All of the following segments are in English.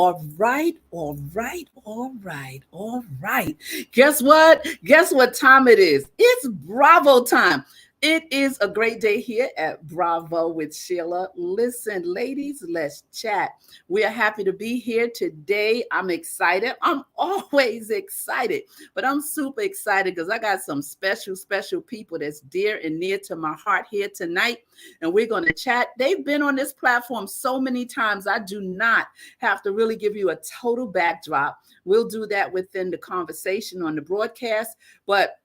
All right, all right, all right, all right. Guess what? Guess what time it is? It's Bravo time. It is a great day here at Bravo with Sheila. Listen, ladies, let's chat. We are happy to be here today. I'm excited. I'm always excited, but I'm super excited because I got some special people that's dear and near to my heart here tonight. And we're going to chat. They've been on this platform so many times. I do not have to really give you a total backdrop. We'll do that within the conversation on the broadcast. But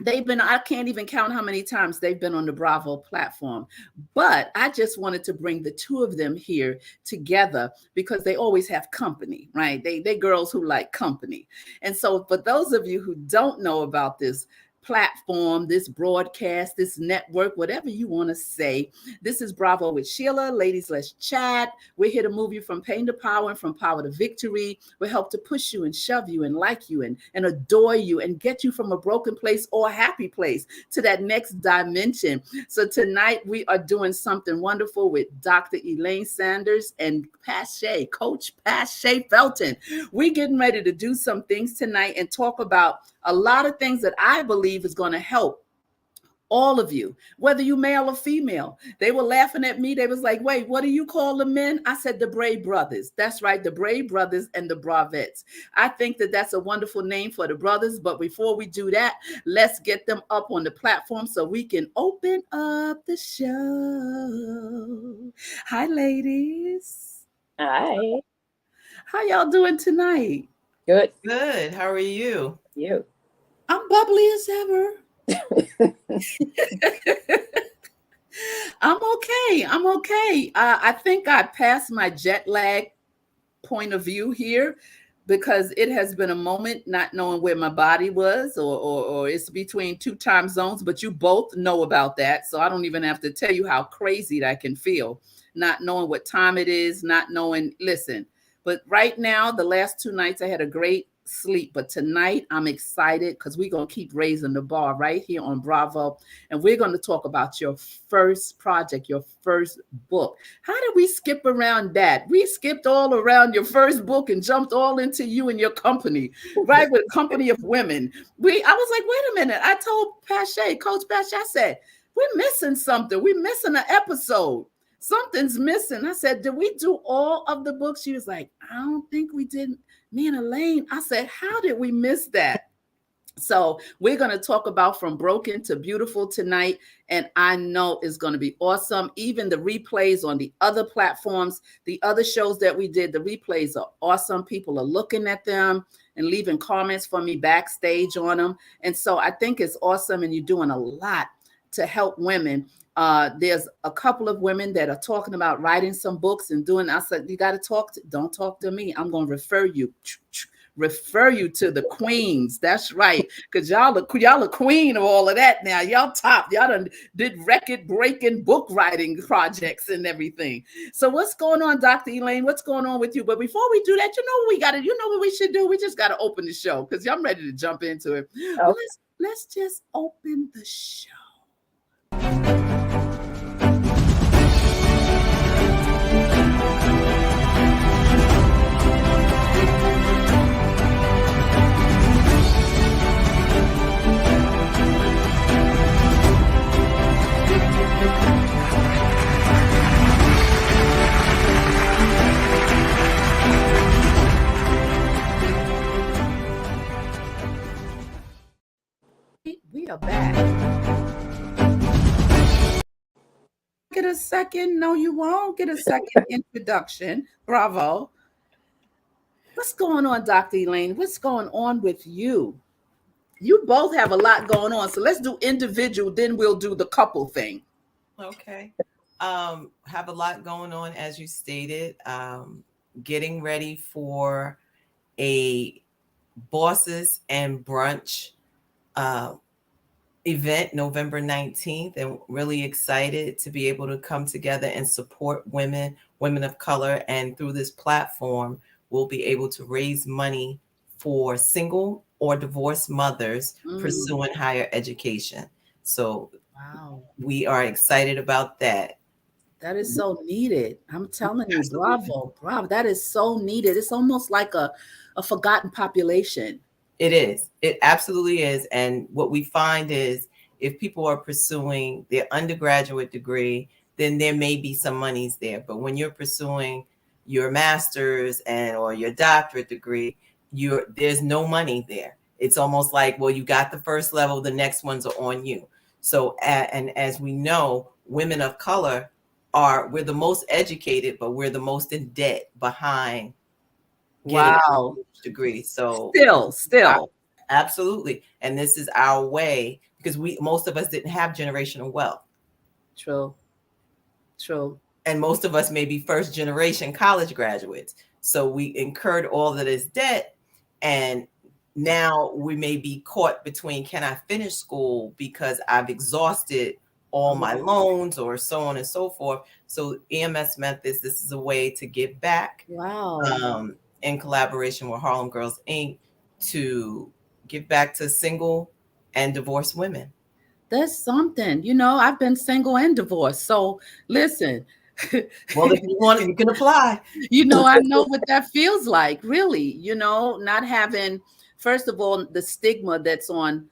I can't even count how many times they've been on the Bravo platform. But I just wanted to bring the two of them here together because they always have company, right? They girls who like company. And so for those of you who don't know about this platform, this broadcast, this network, whatever you want to say, this is Bravo with Sheila. Ladies, let's chat. We're here to move you from pain to power and from power to victory. We help to push you and shove you and like you and adore you and get you from a broken place or a happy place to that next dimension. So tonight we are doing something wonderful with Dr. Elaine Sanders and Coach Pastor Felton. We're getting ready to do some things tonight and talk about a lot of things that I believe is going to help all of you, whether you male or female. They were laughing at me. They was like, wait, what do you call the men? I said the Brave Brothers. That's right, the Brave Brothers and the Bravettes. I think that that's a wonderful name for the brothers. But before we do that, let's get them up on the platform so we can open up the show. Hi, ladies. Hi. How y'all doing tonight? Good. Good. How are you? You. I'm bubbly as ever. I'm okay. I'm okay. I think I passed my jet lag point of view here because it has been a moment not knowing where my body was or it's between two time zones, but you both know about that. So I don't even have to tell you how crazy that can feel, not knowing what time it is, not knowing, listen. But right now, the last 2 nights, I had a great sleep. But tonight, I'm excited because we're going to keep raising the bar right here on Bravo. And we're going to talk about your first project, your first book. How did we skip around that? We skipped all around your first book and jumped all into you and your company, right? With a company of women. I was like, wait a minute. I told Coach Pastor, I said, we're missing something. We're missing an episode. Something's missing. I said, did we do all of the books? She was like, I don't think we did. Me and Elaine. I said, how did we miss that? So we're going to talk about From Broken to Beautiful tonight. And I know it's going to be awesome. Even the replays on the other platforms, the other shows that we did, the replays are awesome. People are looking at them and leaving comments for me backstage on them. And so I think it's awesome. And you're doing a lot to help women. There's a couple of women that are talking about writing some books and doing. I said, you got to don't talk to me. I'm going to refer you to the queens. That's right. Because y'all are queen of all of that now. Y'all top. Y'all done did record-breaking book writing projects and everything. So what's going on, Dr. Elaine? What's going on with you? But before we do that, you know what we should do? We just got to open the show because I'm ready to jump into it. Okay. Well, let's just open the show. We are back. Get a second. No, you won't get a second introduction. Bravo. What's going on, Dr. Elaine? What's going on with you? You both have a lot going on. So let's do individual, then we'll do the couple thing. Okay. Have a lot going on, as you stated. Getting ready for a Bosses and Brunch event November 19th, and really excited to be able to come together and support women of color. And through this platform, we'll be able to raise money for single or divorced mothers pursuing higher education. So wow, we are excited about that. That is so needed. I'm telling you, Absolutely. bravo. That is so needed. It's almost like a forgotten population. It is. It absolutely is. And what we find is if people are pursuing their undergraduate degree, then there may be some monies there. But when you're pursuing your master's and or your doctorate degree, there's no money there. It's almost like, well, you got the first level, the next ones are on you. So, and as we know, women of color we're the most educated, but we're the most in debt behind getting Wow. a degree. So Still. absolutely. And this is our way because most of us didn't have generational wealth. True. And most of us may be first generation college graduates. So we incurred all of this debt. And now we may be caught between, can I finish school because I've exhausted all my loans or so on and so forth. So EMS Memphis, this is a way to give back. Wow. In collaboration with Harlem Girls Inc. to give back to single and divorced women. That's something. I've been single and divorced. So listen. Well, if you want it, you can apply. I know what that feels like, really, not having, first of all, the stigma that's on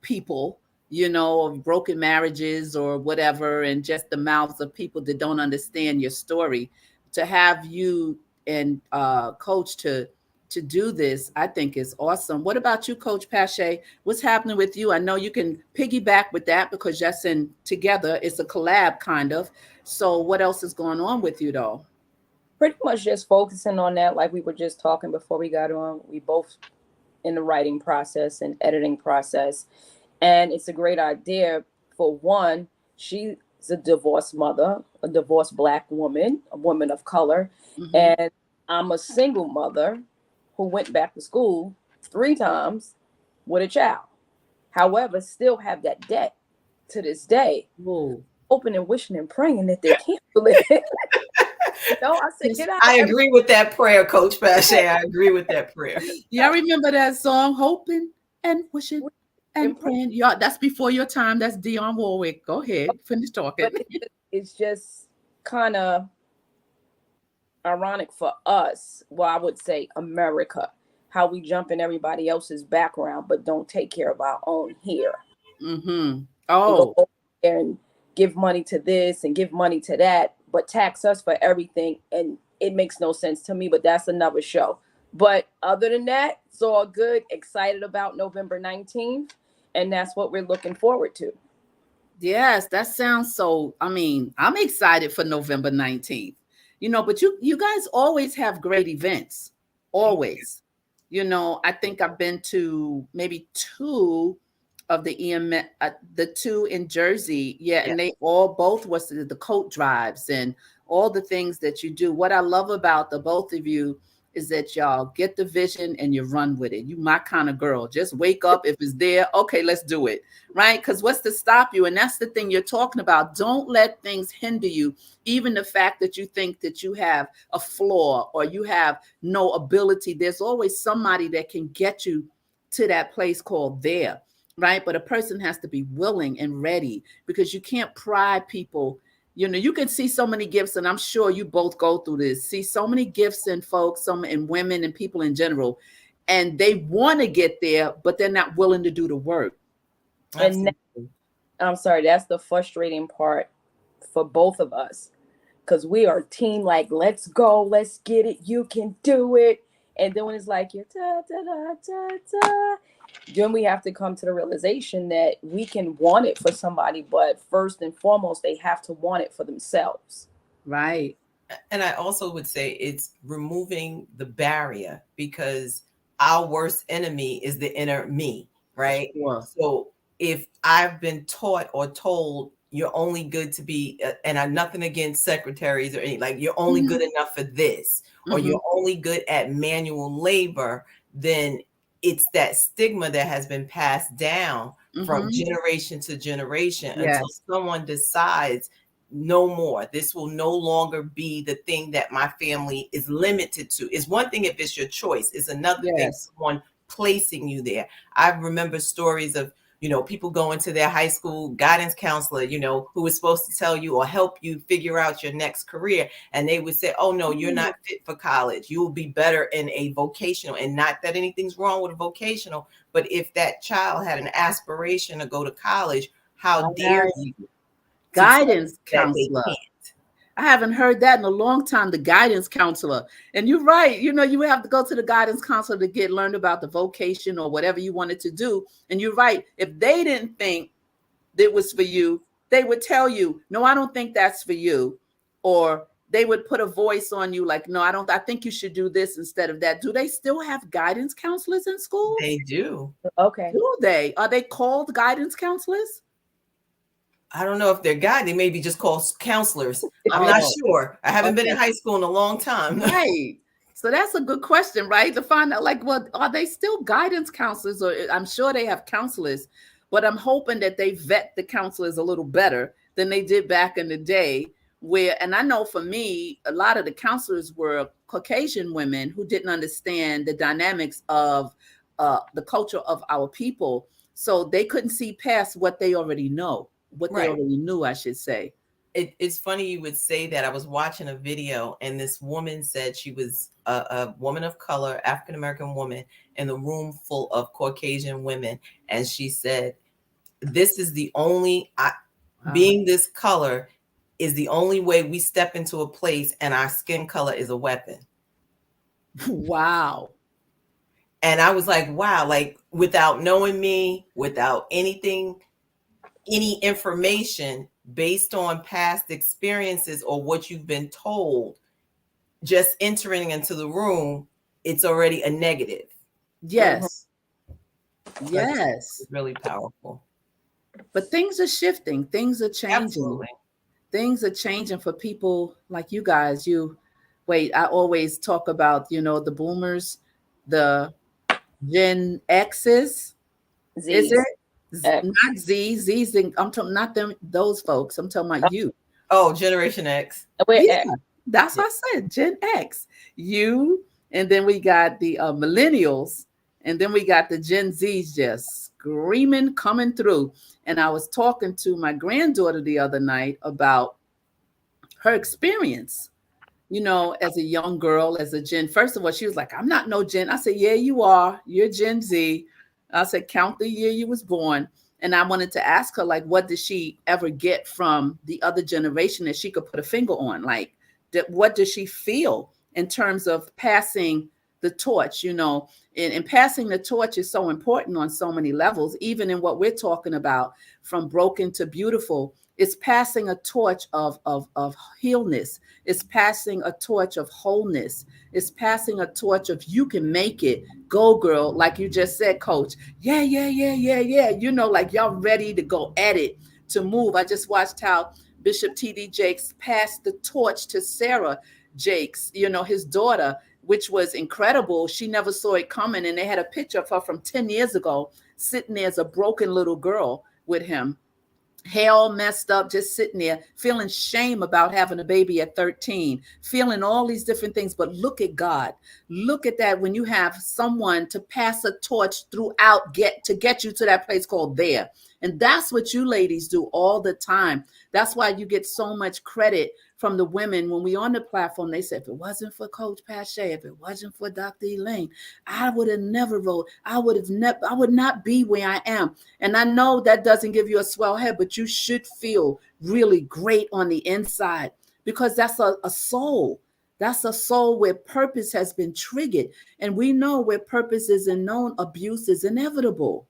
people, of broken marriages or whatever, and just the mouths of people that don't understand your story. To have you and Coach to do this, I think is awesome. What about you, Coach Pache? What's happening with you? I know you can piggyback with that because that's in together. It's a collab kind of. So what else is going on with you though? Pretty much just focusing on that, like we were just talking before we got on. We both in the writing process and editing process. And it's a great idea. For one, she's a divorced mother, a divorced Black woman, a woman of color. Mm-hmm. And I'm a single mother who went back to school 3 times with a child. However, still have that debt to this day. Whoa. Hoping and wishing and praying that they cancel it. I said, get out. I agree with that prayer, Coach Pache. I agree with that prayer. Y'all remember that song, Hoping and Wishing and Praying? Y'all, that's before your time. That's Dionne Warwick. Go ahead. Finish talking. It's just kind of ironic for us. Well, I would say America, how we jump in everybody else's background, but don't take care of our own here. Mm-hmm. Oh. And give money to this and give money to that, but tax us for everything. And it makes no sense to me, but that's another show. But other than that, it's all good. Excited about November 19th. And that's what we're looking forward to. Yes, that sounds so, I'm excited for November 19th, but you guys always have great events. Always. I think I've been to maybe 2 of the EM, the 2 in Jersey. Yeah. And they both was the coat drives and all the things that you do. What I love about the both of you is that y'all get the vision and you run with it. You my kind of girl. Just wake up. If it's there, okay, let's do it. Right? Because what's to stop you? And that's the thing you're talking about. Don't let things hinder you. Even the fact that you think that you have a flaw or you have no ability, there's always somebody that can get you to that place called there. Right? But a person has to be willing and ready, because you can't pry people. You can see so many gifts, and I'm sure you both go through this, see so many gifts in folks, some in women and people in general, and they want to get there, but they're not willing to do the work. And I'm sorry, that's the frustrating part for both of us, because we are team, like, let's go, let's get it, you can do it. And then when it's like, you're then we have to come to the realization that we can want it for somebody, but first and foremost, they have to want it for themselves. Right. And I also would say it's removing the barrier, because our worst enemy is the inner me, right? Sure. So if I've been taught or told you're only good to be, and I'm nothing against secretaries or anything, like you're only good enough for this, or you're only good at manual labor, then it's that stigma that has been passed down from generation to generation until someone decides no more. This will no longer be the thing that my family is limited to. It's one thing if it's your choice. It's another thing someone placing you there. I remember stories of people go into their high school guidance counselor, who is supposed to tell you or help you figure out your next career. And they would say, oh, no, you're not fit for college. You will be better in a vocational. And not that anything's wrong with a vocational, but if that child had an aspiration to go to college, how dare you? Guidance That they counselor. can't. I haven't heard that in a long time, the guidance counselor. And you're right. You have to go to the guidance counselor to learn about the vocation or whatever you wanted to do. And you're right. If they didn't think that was for you, they would tell you, no, I don't think that's for you. Or they would put a voice on you like, no, I think you should do this instead of that. Do they still have guidance counselors in schools? They do. Okay. Do they? Are they called guidance counselors? I don't know if they're they may be just called counselors. I'm not sure. I haven't been in high school in a long time. Right. So that's a good question, right? To find out, are they still guidance counselors? Or I'm sure they have counselors, but I'm hoping that they vet the counselors a little better than they did back in the day. And I know for me, a lot of the counselors were Caucasian women who didn't understand the dynamics of the culture of our people. So they couldn't see past what they already know. They already knew, I should say. It's funny you would say that. I was watching a video and this woman said she was a woman of color, African-American woman, in a room full of Caucasian women. And she said, this is the only, being this color is the only way we step into a place and our skin color is a weapon. Wow. And I was like, wow, like without knowing me, without anything, any information based on past experiences or what you've been told, just entering into the room, it's already a negative. Yes. Yes. It's really powerful. But things are shifting. Things are changing. Absolutely. Things are changing for people like you guys. I always talk about, the boomers, the Gen X's. Z's. Is it? Not Z's. I'm talking not them. Those folks. I'm talking about you. Oh, Generation X. Yeah, that's what I said. Gen X. You, and then we got the millennials, and then we got the Gen Z's just screaming, coming through. And I was talking to my granddaughter the other night about her experience. As a young girl, as a Gen. First of all, she was like, "I'm not no Gen." I said, "Yeah, you are. You're Gen Z." I said, count the year you was born. And I wanted to ask her, like, what did she ever get from the other generation that she could put a finger on? Like, what does she feel in terms of passing the torch, and passing the torch is so important on so many levels, even in what we're talking about, from broken to beautiful. It's passing a torch of healness. It's passing a torch of wholeness. It's passing a torch of you can make it. Go, girl. Like you just said, Coach. Yeah. Like y'all ready to go at it, to move. I just watched how Bishop T.D. Jakes passed the torch to Sarah Jakes, his daughter, which was incredible. She never saw it coming. And they had a picture of her from 10 years ago, sitting there as a broken little girl with him. Hair all messed up, just sitting there, feeling shame about having a baby at 13, feeling all these different things. But look at God. Look at that when you have someone to pass a torch throughout, get you to that place called there. And that's what you ladies do all the time. That's why you get so much credit from the women. When we on the platform, they say, if it wasn't for Coach Pastor, if it wasn't for Dr. Elaine, I would have never wrote. I would not be where I am. And I know that doesn't give you a swell head, but you should feel really great on the inside, because that's a soul. That's a soul where purpose has been triggered. And we know where purpose isn't known, abuse is inevitable.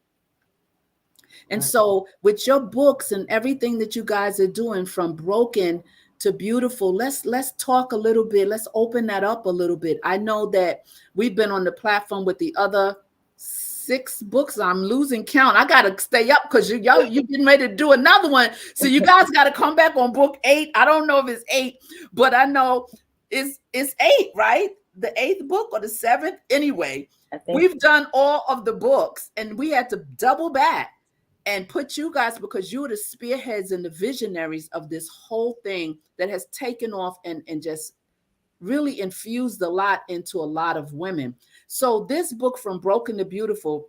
And so with your books and everything that you guys are doing, from broken to beautiful, let's talk a little bit. Let's open that up a little bit. I know that we've been on the platform with the other 6 books. I'm losing count. I got to stay up because you're getting ready to do another one. So you guys got to come back on book 8. I don't know if it's 8, but I know it's 8, right? The 8th book or the 7th. Anyway, we've done all of the books and we had to double back and put you guys, because you are the spearheads and the visionaries of this whole thing that has taken off and just really infused a lot into a lot of women. So this book, From Broken to Beautiful,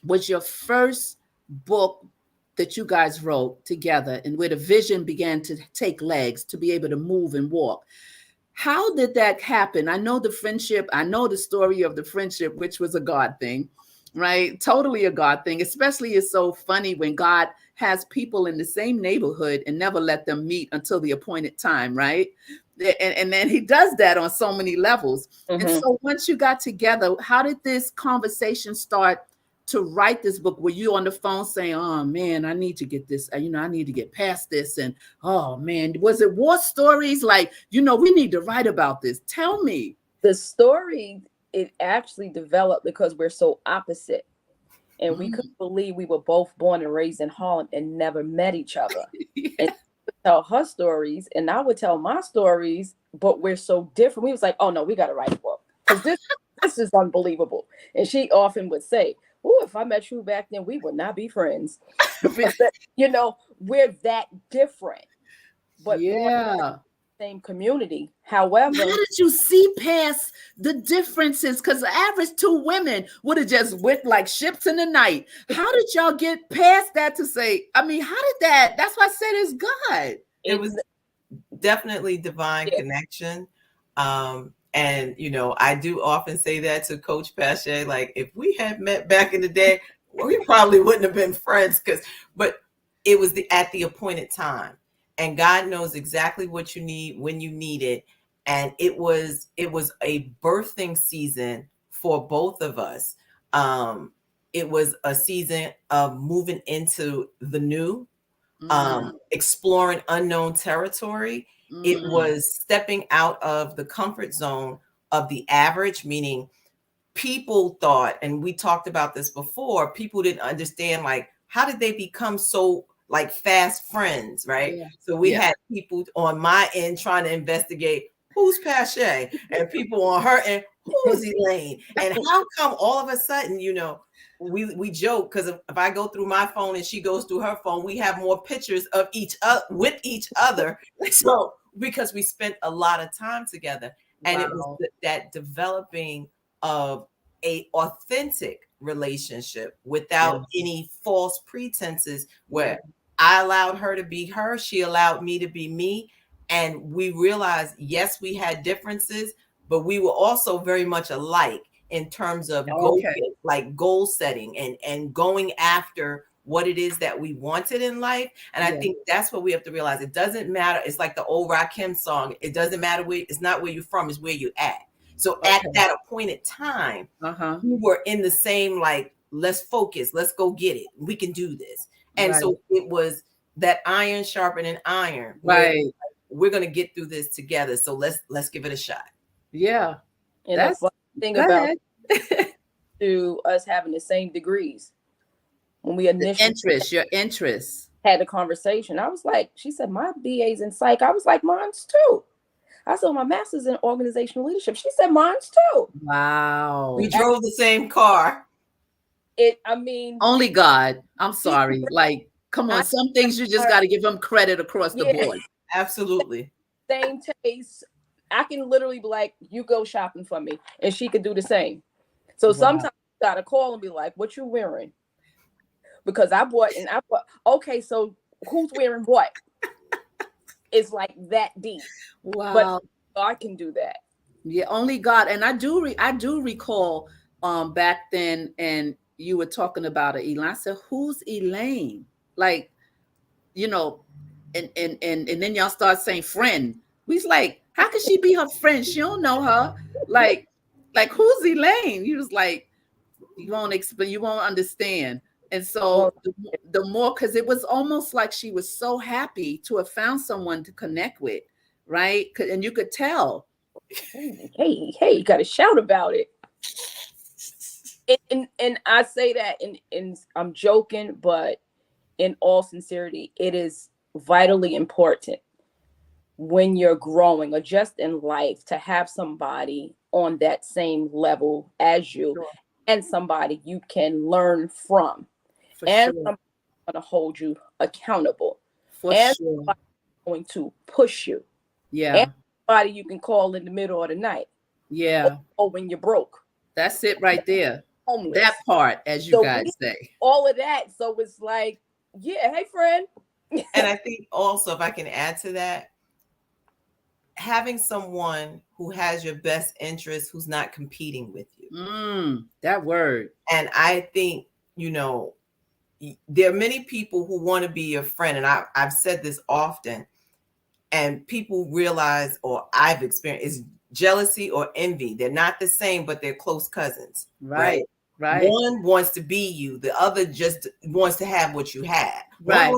was your first book that you guys wrote together, and where the vision began to take legs to be able to move and walk. How did that happen? I know the friendship, I know the story of the friendship, which was a God thing, right? Totally a God thing. Especially, it's so funny when God has people in the same neighborhood and never let them meet until the appointed time, right? And then he does that on so many levels. And so once you got together, how did this conversation start to write this book? Were you on the phone saying, oh man, I need to get this, I need to get past this? And oh man, was it war stories? Like, we need to write about this. Tell me. The story, it actually developed because we're so opposite. And we couldn't believe we were both born and raised in Harlem and never met each other. Yeah. And tell her stories and I would tell my stories, but we're so different. We was like, oh no, we got to write a book because this is unbelievable. And she often would say, oh, if I met you back then, we would not be friends. We're that different, but Yeah. same community. However, how did you see past the differences? Because the average two women would have just went like ships in the night. How did y'all get past that to say, how did that's why I said it's God. It was definitely divine connection. And, I do often say that to Coach Pastor, like, if we had met back in the day, we probably wouldn't have been friends, but it was at the appointed time. And God knows exactly what you need when you need it. And it was a birthing season for both of us. It was a season of moving into the new, exploring unknown territory. It was stepping out of the comfort zone of the average, meaning people thought, and we talked about this before, people didn't understand, like, how did they become so like fast friends, right? Yeah. So we had people on my end trying to investigate who's Pache, and people on her end, who's Elaine, and how come all of a sudden, we joke because if I go through my phone and she goes through her phone, we have more pictures of each other with each other. So because we spent a lot of time together, and it was that developing of a authentic relationship without any false pretenses, where I allowed her to be her, she allowed me to be me. And we realized, yes, we had differences, but we were also very much alike in terms of goal setting and going after what it is that we wanted in life. And I think that's what we have to realize. It doesn't matter. It's like the old Rakim song. It doesn't matter it's not where you're from, it's where you're at. So at that appointed time, we were in the same, like, let's focus, let's go get it. We can do this. And so it was that iron sharpening iron. Right. We're going to get through this together. So let's give it a shot. Yeah. And that's the thing about to us having the same degrees. When we initially your interest had a conversation, I was like, she said, my BA's in psych. I was like, mine's too. I saw my master's in organizational leadership. She said, mine's too. Wow. We drove the same car. Only God. I'm sorry. Like, come on. Some things you just got to give them credit across the board. Absolutely. Same taste. I can literally be like, you go shopping for me. And she could do the same. So sometimes I got to call and be like, what you wearing? Because I bought, okay, so who's wearing what? It's like that deep. Wow. But God can do that. Yeah, only God. And I do recall back then, and you were talking about it, Elaine. I said, who's Elaine? Like, and then y'all start saying friend. We's like, how can she be her friend? She don't know her. Like who's Elaine? He was like, you won't explain, you won't understand. And so the more, because it was almost like she was so happy to have found someone to connect with, right? And you could tell. Hey, you got to shout about it. And I say that, and I'm joking, but in all sincerity, it is vitally important when you're growing or just in life to have somebody on that same level as you, and somebody you can learn from. Somebody's going to hold you accountable. Somebody's going to push you. Yeah. And somebody you can call in the middle of the night. Yeah. Or when you're broke. That's it right there. homeless. That part, as you So guys say. all of that. So it's like, yeah, hey friend. And I think also, if I can add to that, having someone who has your best interest, who's not competing with you. That word. And I think, there are many people who want to be your friend. And I've said this often, and people realize, or I've experienced, is jealousy or envy. They're not the same, but they're close cousins. Right. One wants to be you. The other just wants to have what you have. Right.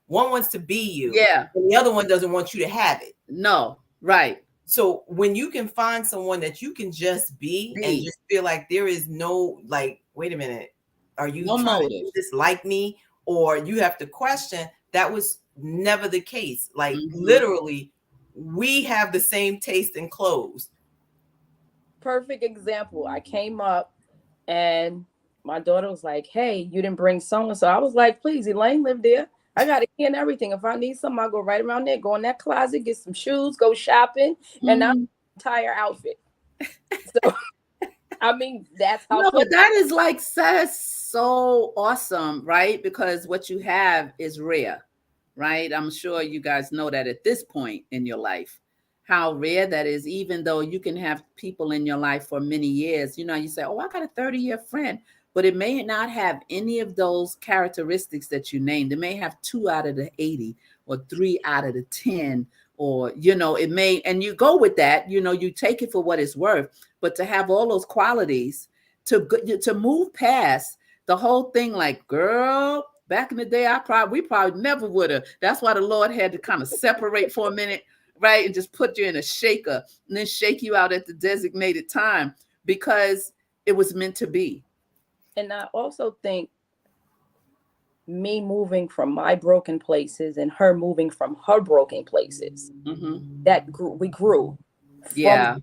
One wants to be you. Yeah. And the other one doesn't want you to have it. No. Right. So when you can find someone that you can just be and just feel like there is no, like, wait a minute, are you trying to do this like me? Or you have to question, that was never the case. Like literally, we have the same taste in clothes. Perfect example. I came up and my daughter was like, hey, you didn't bring so-and-so. I was like, please, Elaine lived there. I got a key and everything. If I need something, I'll go right around there, go in that closet, get some shoes, go shopping, and not entire outfit. So, I mean, that's how. No, but that is like so awesome, right? Because what you have is rare, right? I'm sure you guys know that at this point in your life, how rare that is, even though you can have people in your life for many years. You say, oh, I got a 30-year friend, but it may not have any of those characteristics that you named. It may have 2 out of the 80 or 3 out of the 10, or, it may, and you go with that, you take it for what it's worth, but to have all those qualities to move past the whole thing, like, girl, back in the day, we probably never would have. That's why the Lord had to kind of separate for a minute, right? And just put you in a shaker and then shake you out at the designated time, because it was meant to be. And I also think me moving from my broken places and her moving from her broken places, that we grew from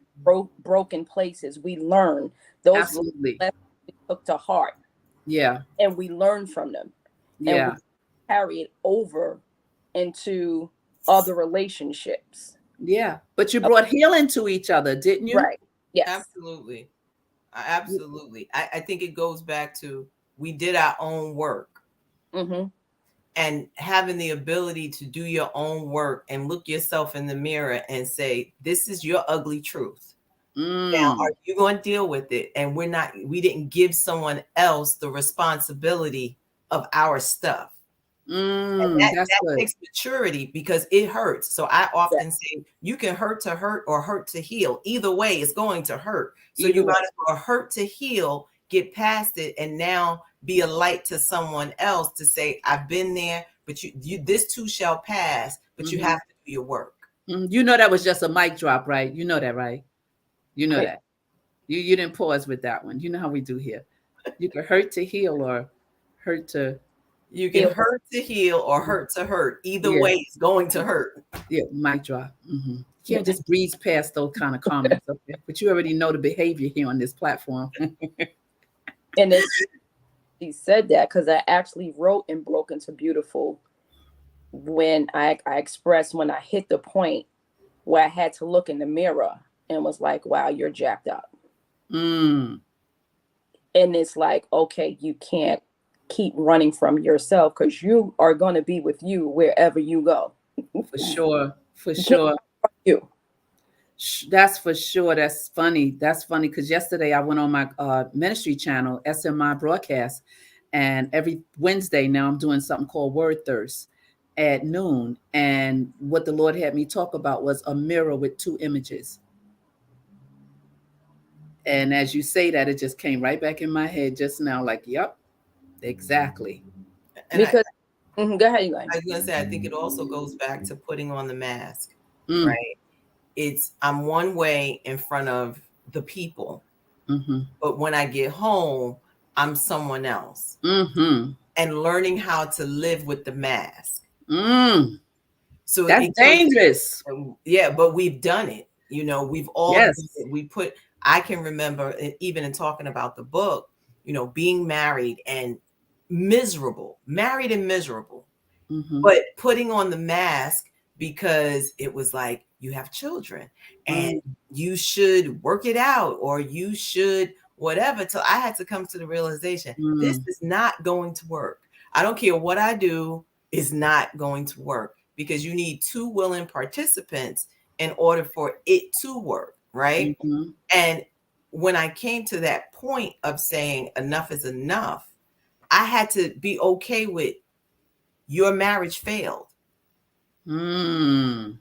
broken places. We learned those lessons we took to heart. Yeah. And we learned from them. Yeah. And we carry it over into other relationships. Yeah. But you brought healing to each other, didn't you? Right. Yes. Absolutely. I think it goes back to, we did our own work. And having the ability to do your own work and look yourself in the mirror and say, this is your ugly truth. Now, are you going to deal with it? And we didn't give someone else the responsibility of our stuff. And that takes maturity, because it hurts. So I often say, you can hurt to hurt or hurt to heal. Either way, it's going to hurt. So you might as well hurt to heal, get past it, and now be a light to someone else to say, I've been there, but this too shall pass, but you have to do your work. That was just a mic drop, right? You know that, right? You know that. You didn't pause with that one. You know how we do here. You can hurt to heal or hurt to... You can hurt to heal or hurt to hurt. Either way, it's going to hurt. Yeah, mic drop. You can't just breeze past those kind of comments, okay? But you already know the behavior here on this platform. And she said that because I actually wrote in Broken to Beautiful when I expressed when I hit the point where I had to look in the mirror and was like, wow, you're jacked up. And it's like, okay, you can't keep running from yourself, because you are going to be with you wherever you go. For sure. You. That's for sure. That's funny. Because yesterday I went on my ministry channel, SMI broadcast, and every Wednesday now I'm doing something called Word Thirst at noon. And what the Lord had me talk about was a mirror with 2 images. And as you say that, it just came right back in my head just now, like, yep, exactly. And because go ahead, you guys. I was going to say, I think it also goes back to putting on the mask, right? I'm one way in front of the people, but when I get home, I'm someone else. And learning how to live with the mask. So that's dangerous. Yeah, but we've done it. We've all done it. I can remember, even in talking about the book, being married and miserable, but putting on the mask because it was like, you have children and you should work it out, or you should whatever, till I had to come to the realization, this is not going to work. I don't care what I do, it's not going to work, because you need two willing participants in order for it to work, right? Mm-hmm. And when I came to that point of saying enough is enough, I had to be okay with your marriage failed. Mm.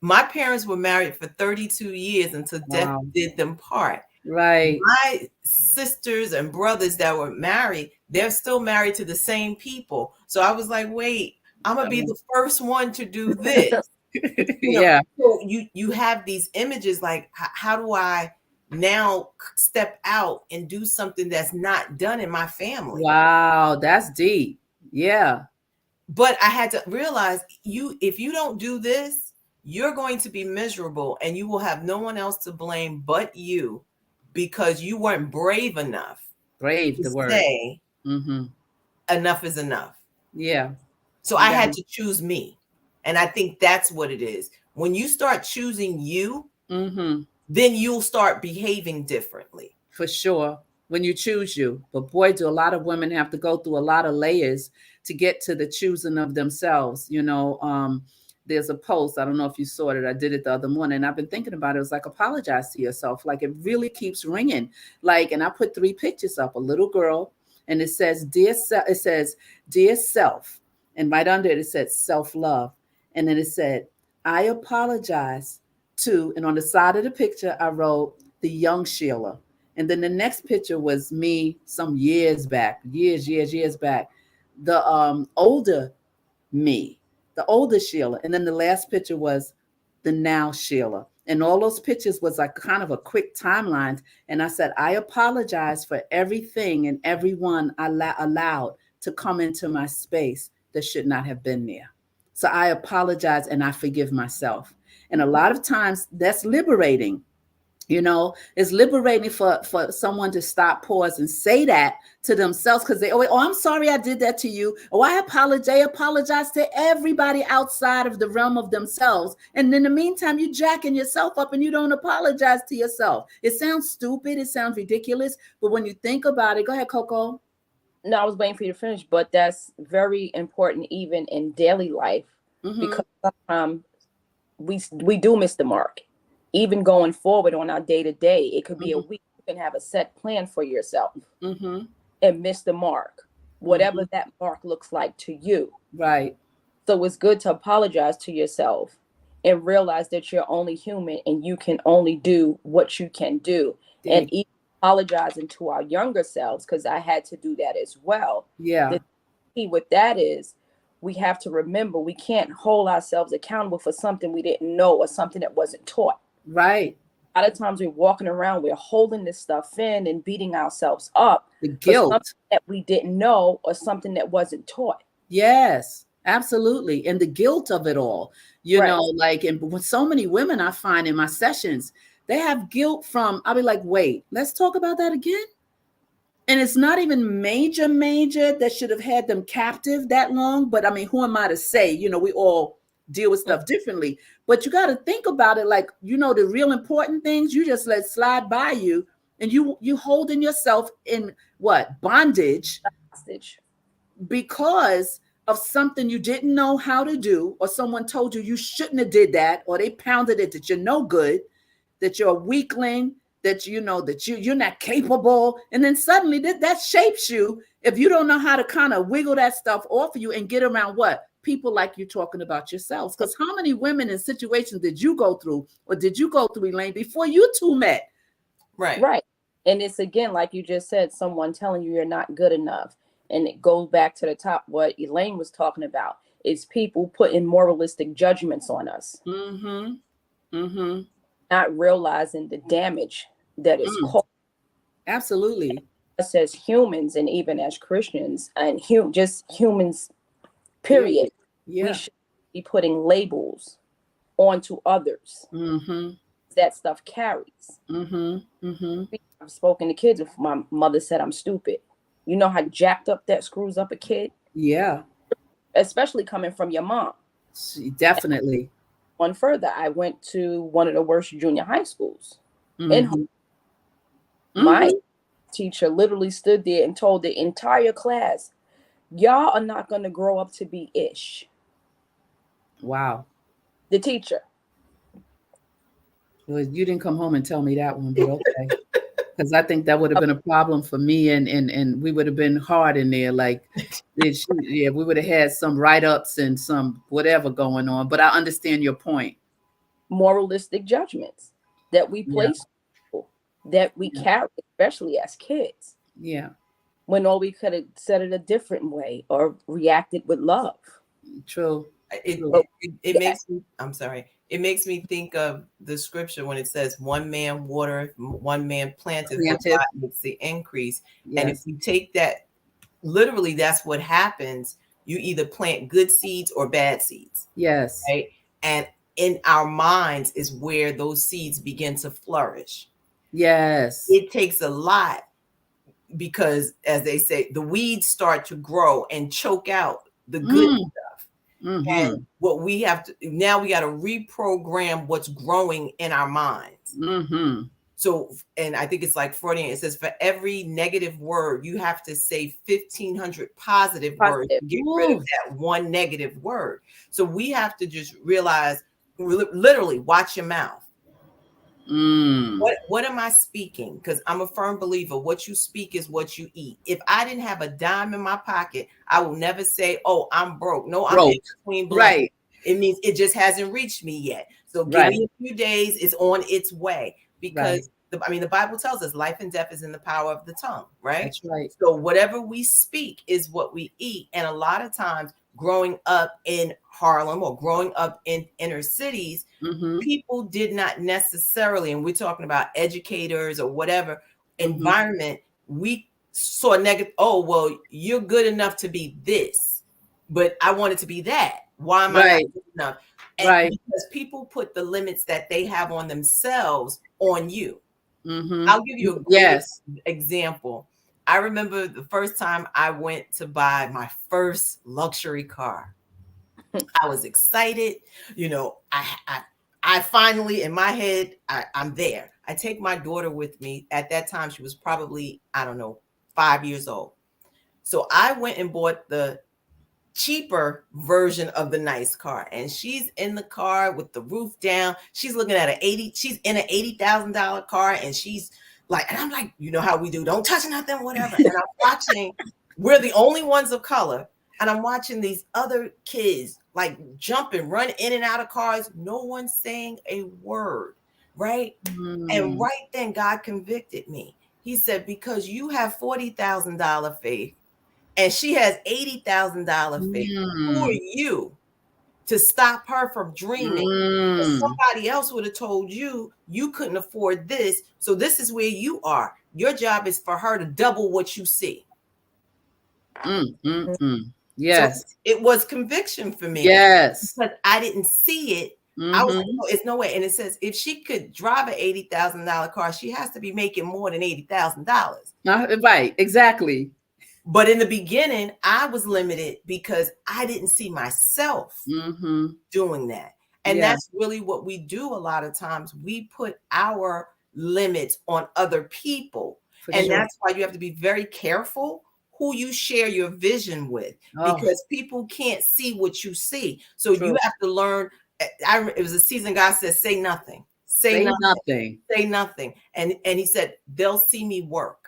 My parents were married for 32 years until death did them part. Right. My sisters and brothers that were married, they're still married to the same people. So I was like, wait, I'm gonna be the first one to do this. Yeah. So you have these images like, how do I now step out and do something that's not done in my family? Wow, that's deep. Yeah. But I had to realize, if you don't do this, you're going to be miserable, and you will have no one else to blame but you, because you weren't brave enough. Brave, to the word. say enough is enough. Yeah. So I had to choose me. And I think that's what it is. When you start choosing you, then you'll start behaving differently. For sure. When you choose you. But boy, do a lot of women have to go through a lot of layers to get to the choosing of themselves. You know, there's a post, I don't know if you saw it, I did it the other morning. I've been thinking about it. It was like, apologize to yourself. Like, it really keeps ringing. Like, and I put 3 pictures up, a little girl, and it says, dear self. And right under it, it said self-love. And then it said, I apologize to, and on the side of the picture, I wrote the young Sheila. And then the next picture was me some years back, years back, the older me, the older Sheila. And then the last picture was the now Sheila. And all those pictures was like kind of a quick timeline. And I said, I apologize for everything and everyone I allowed to come into my space that should not have been there. So I apologize and I forgive myself. And a lot of times that's liberating. You know, it's liberating for someone to stop, pause, and say that to themselves, because they always, oh, I'm sorry I did that to you. Oh, I apologize to everybody outside of the realm of themselves. And in the meantime, you jacking yourself up and you don't apologize to yourself. It sounds stupid. It sounds ridiculous. But when you think about it, go ahead, Coco. No, I was waiting for you to finish, but that's very important even in daily life, because we do miss the mark. Even going forward on our day-to-day, it could be a week. You can have a set plan for yourself and miss the mark, whatever that mark looks like to you. Right. So it's good to apologize to yourself and realize that you're only human and you can only do what you can do. And even apologizing to our younger selves, because I had to do that as well. Yeah. The key with that is, we have to remember we can't hold ourselves accountable for something we didn't know or something that wasn't taught. Right. A lot of times we're walking around, we're holding this stuff in and beating ourselves up. The guilt. For something that we didn't know or something that wasn't taught. Yes, absolutely. And the guilt of it all, you Right. know, like, and with so many women I find in my sessions, they have guilt from, I'll be like, wait, let's talk about that again. And it's not even major that should have had them captive that long. But I mean, who am I to say? You know, we all deal with stuff differently. But you got to think about it like, you know, the real important things you just let slide by you, and you holding yourself in what? Bondage. Hostage. Because of something you didn't know how to do, or someone told you shouldn't have did that, or they pounded it that you're no good, that you're a weakling, that you know that you're not capable, and then suddenly that shapes you if you don't know how to kind of wiggle that stuff off of you and get around what? People like you talking about yourselves. Because how many women in situations did you go through, or did you go through, Elaine, before you two met? Right. And it's, again, like you just said, someone telling you you're not good enough. And it goes back to the top, what Elaine was talking about, is people putting moralistic judgments on us. Not realizing the damage that is caused. Absolutely. Us as humans, and even as Christians, and just humans, period. Yeah. We should be putting labels onto others. That stuff carries. I've spoken to kids. If my mother said I'm stupid, you know how jacked up that screws up a kid? Yeah. Especially coming from your mom. Definitely. One further, I went to one of the worst junior high schools. My teacher literally stood there and told the entire class, y'all are not going to grow up to be Ish. Wow. The teacher. Well, you didn't come home and tell me that one, but okay. Because I think that would have been a problem for me, and we would have been hard in there. Like, we would have had some write-ups and some whatever going on. But I understand your point. Moralistic judgments that we Yeah. place, that we Yeah. carry, especially as kids, Yeah. when all we could have said it a different way or reacted with love. True. It makes me, I'm sorry, it makes me think of the scripture when it says one man water, one man planted, but God makes the increase. Yes. And if you take that literally, that's what happens. You either plant good seeds or bad seeds. Yes. Right. And in our minds is where those seeds begin to flourish. Yes. It takes a lot, because as they say, the weeds start to grow and choke out the good stuff. Mm-hmm. And what we have to now, we got to reprogram what's growing in our minds. Mm-hmm. So, and I think it's like 40, it says for every negative word, you have to say 1,500 positive words to get rid of that one negative word. So we have to just realize, literally, watch your mouth. What am I speaking? Because I'm a firm believer, what you speak is what you eat. If I didn't have a dime in my pocket, I will never say, oh, I'm broke. No, I'm in between blanks. Right. It means it just hasn't reached me yet. So give me a few days, it's on its way. Because the Bible tells us life and death is in the power of the tongue, right? That's right. So whatever we speak is what we eat. And a lot of times growing up in Harlem or growing up in inner cities, people did not necessarily, and we're talking about educators or whatever environment, we saw negative, oh, well, you're good enough to be this, but I want it to be that. Why am I not good enough? And because people put the limits that they have on themselves on you. I'll give you a great example. I remember the first time I went to buy my first luxury car. I was excited. You know, I finally, in my head, I'm there. I take my daughter with me. At that time, she was probably, I don't know, 5 years old. So I went and bought the cheaper version of the nice car, and she's in the car with the roof down. She's looking at she's in an $80,000 car, and she's like, and I'm like, you know how we do, don't touch nothing, whatever. And I'm watching, we're the only ones of color, and I'm watching these other kids like jumping, run in and out of cars, no one saying a word, right? And right then God convicted me. He said, because you have $40,000 faith and she has $80,000 faith, who are you to stop her from dreaming? Somebody else would have told you you couldn't afford this. So this is where you are. Your job is for her to double what you see. Yes. So it was conviction for me. Yes. Because I didn't see it. I was like, no, it's no way. And it says, if she could drive an $80,000 car, she has to be making more than $80,000. Right. Exactly. But in the beginning, I was limited because I didn't see myself doing that. And that's really what we do a lot of times. We put our limits on other people. That's why you have to be very careful who you share your vision with, because people can't see what you see. So you have to learn. It was a season God said, say nothing. Say nothing. Say nothing. And he said, they'll see me work.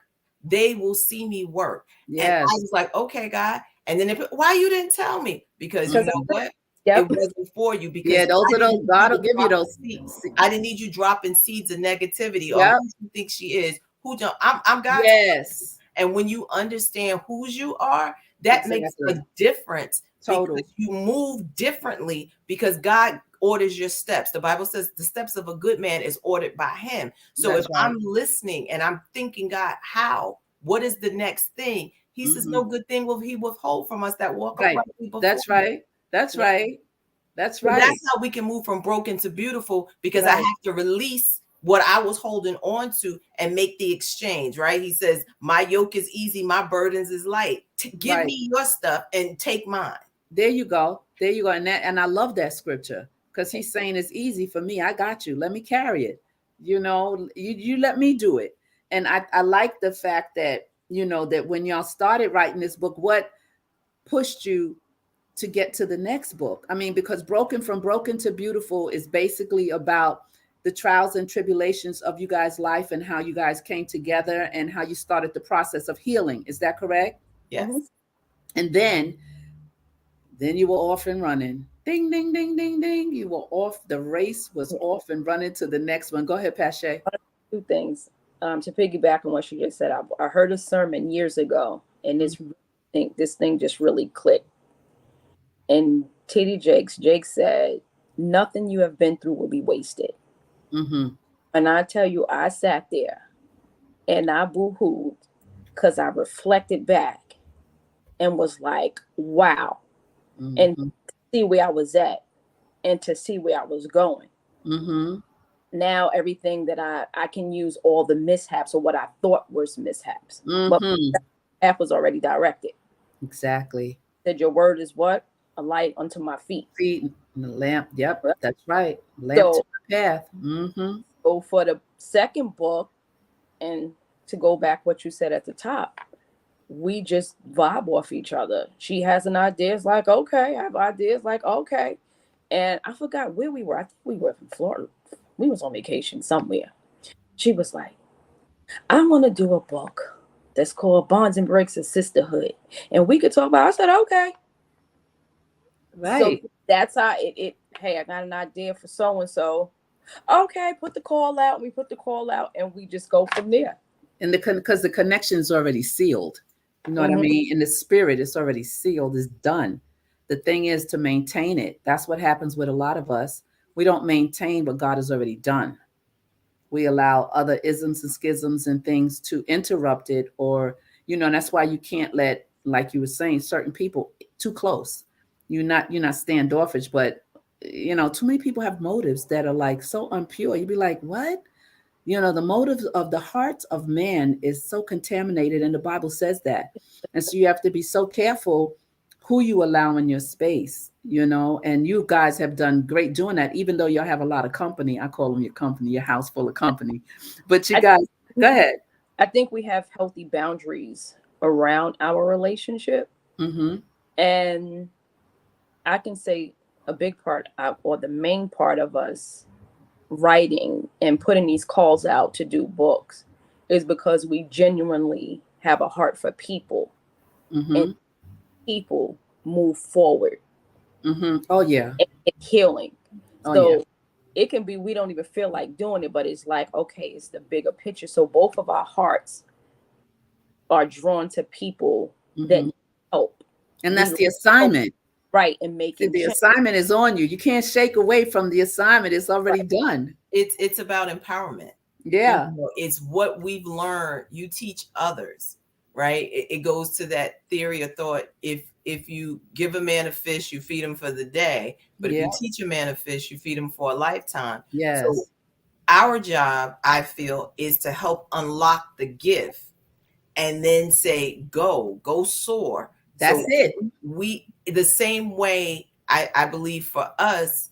They will see me work. Yes. And I was like, okay, God. And then why you didn't tell me? Because you know what? It wasn't for you. Because those are those, God will give you those seeds. I didn't need you dropping seeds of negativity. Or who you think she is. Who don't? I'm God. Yes. And when you understand whose you are, that makes a difference. Because you move differently because God orders your steps. The Bible says the steps of a good man is ordered by him. So if I'm listening and I'm thinking, God, how? What is the next thing? He says, no good thing will he withhold from us that walk uprightly before. That's right. That's right. That's right. That's how we can move from broken to beautiful, because I have to release what I was holding on to and make the exchange, right? He says, my yoke is easy, my burdens is light. Give me your stuff and take mine. There you go. There you go. And I love that scripture, because he's saying it's easy for me. I got you. Let me carry it. You know, you let me do it. And I like the fact that, that when y'all started writing this book, what pushed you to get to the next book? I mean, because From Broken to Beautiful is basically about the trials and tribulations of you guys' life and how you guys came together and how you started the process of healing. Is that correct? Yes. Mm-hmm. And then you were off and running. Ding, ding, ding, ding, ding. You were off. The race was off and running to the next one. Go ahead, Pache. Two things. To piggyback on what she just said, I heard a sermon years ago, and this thing just really clicked. And Jake said, "Nothing you have been through will be wasted." Mm-hmm. And I tell you, I sat there and I boo-hooed because I reflected back and was like, "Wow!" And Mm-hmm. to see where I was at and to see where I was going. Mm-hmm. Now everything that I can use all the mishaps or what I thought was mishaps, but Mm-hmm. that path was already directed. Exactly. Said your word is what? A light unto my feet. Feet and the lamp. Yep, Right? that's right. Lamp to So the path. Mm-hmm. go for the second book, and to go back what you said at the top, we just vibe off each other. She has an idea, it's like okay. I have ideas, like okay. And I forgot where we were. I think we were in Florida. We was on vacation somewhere. She was like, I want to do a book that's called Bonds and Breaks of Sisterhood. And we could talk about it. I said, okay. So Right. that's how hey, I got an idea for so and so. Okay, put the call out. We put the call out and we just go from there. And because the connection's already sealed. You know what I Mm-hmm. mean? In the spirit, it's already sealed, it's done. The thing is to maintain it. That's what happens with a lot of us. We don't maintain what God has already done. We allow other isms and schisms and things to interrupt it, or and that's why you can't let, like you were saying, certain people too close. You're not standoffish, but too many people have motives that are like so unpure. You'd be like, what? The motives of the hearts of man is so contaminated, and the Bible says that. And so you have to be so careful who you allow in your space, and you guys have done great doing that, even though y'all have a lot of company. I call them your company, your house full of company. But you I, guys, go ahead. I think we have healthy boundaries around our relationship. Mm-hmm. And I can say a big part or the main part of us writing and putting these calls out to do books is because we genuinely have a heart for people, and Mm-hmm. people move forward Mm-hmm. Oh yeah. and healing. Oh yeah. So it can be we don't even feel like doing it, but it's like, okay, it's the bigger picture. So both of our hearts are drawn to people that Mm-hmm. need help, And that's need the help, assignment. right, and See, making the change. assignment is on you. You can't shake away from the assignment. It's already Right. done. It's about empowerment. Yeah. It's what we've learned. You teach others, right? It goes to that theory of thought. If you give a man a fish, you feed him for the day. But if Yeah. you teach a man a fish, you feed him for a lifetime. So Yes. our job, I feel, is to help unlock the gift and then say, go soar. That's So it. we, the same way, I believe for us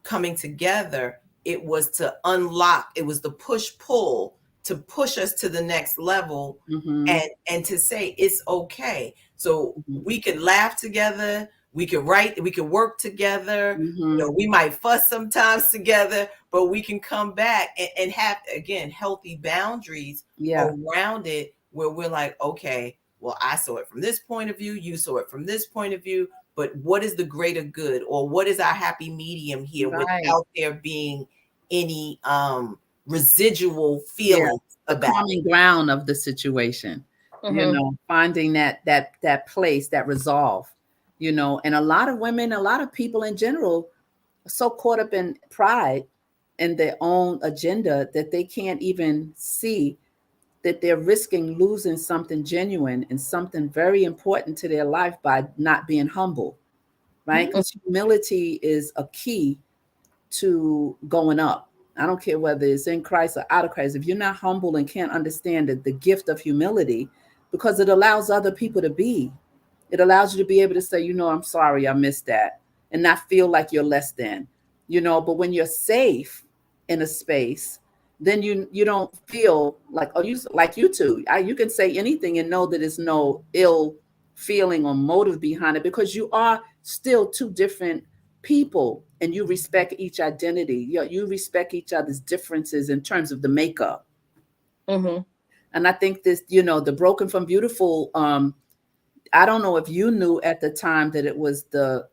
coming together, it was to unlock, it was the push pull to push us to the next level, Mm-hmm. and to say it's okay. So Mm-hmm. we could laugh together, we could write, we could work together, Mm-hmm. we might fuss sometimes together, but we can come back and have, again, healthy boundaries Yeah. around it, where we're like, okay, well, I saw it from this point of view, you saw it from this point of view, but what is the greater good, or what is our happy medium here, Right. without there being any residual Yeah. feelings The about common ground of the situation, Mm-hmm. finding that place, that resolve, and a lot of women, a lot of people in general are so caught up in pride and their own agenda that they can't even see that they're risking losing something genuine and something very important to their life by not being humble, right? Because humility is a key to going up. I don't care whether it's in Christ or out of Christ. If you're not humble and can't understand the gift of humility, because it allows other people to be, it allows you to be able to say, I'm sorry, I missed that, and not feel like you're less than, But when you're safe in a space, then you don't feel like, oh, you two, you can say anything and know that there's no ill feeling or motive behind it, because you are still two different people and you respect each identity. You respect each other's differences in terms of the makeup. Mm-hmm. And I think this, the Broken from Beautiful, I don't know if you knew at the time that it was the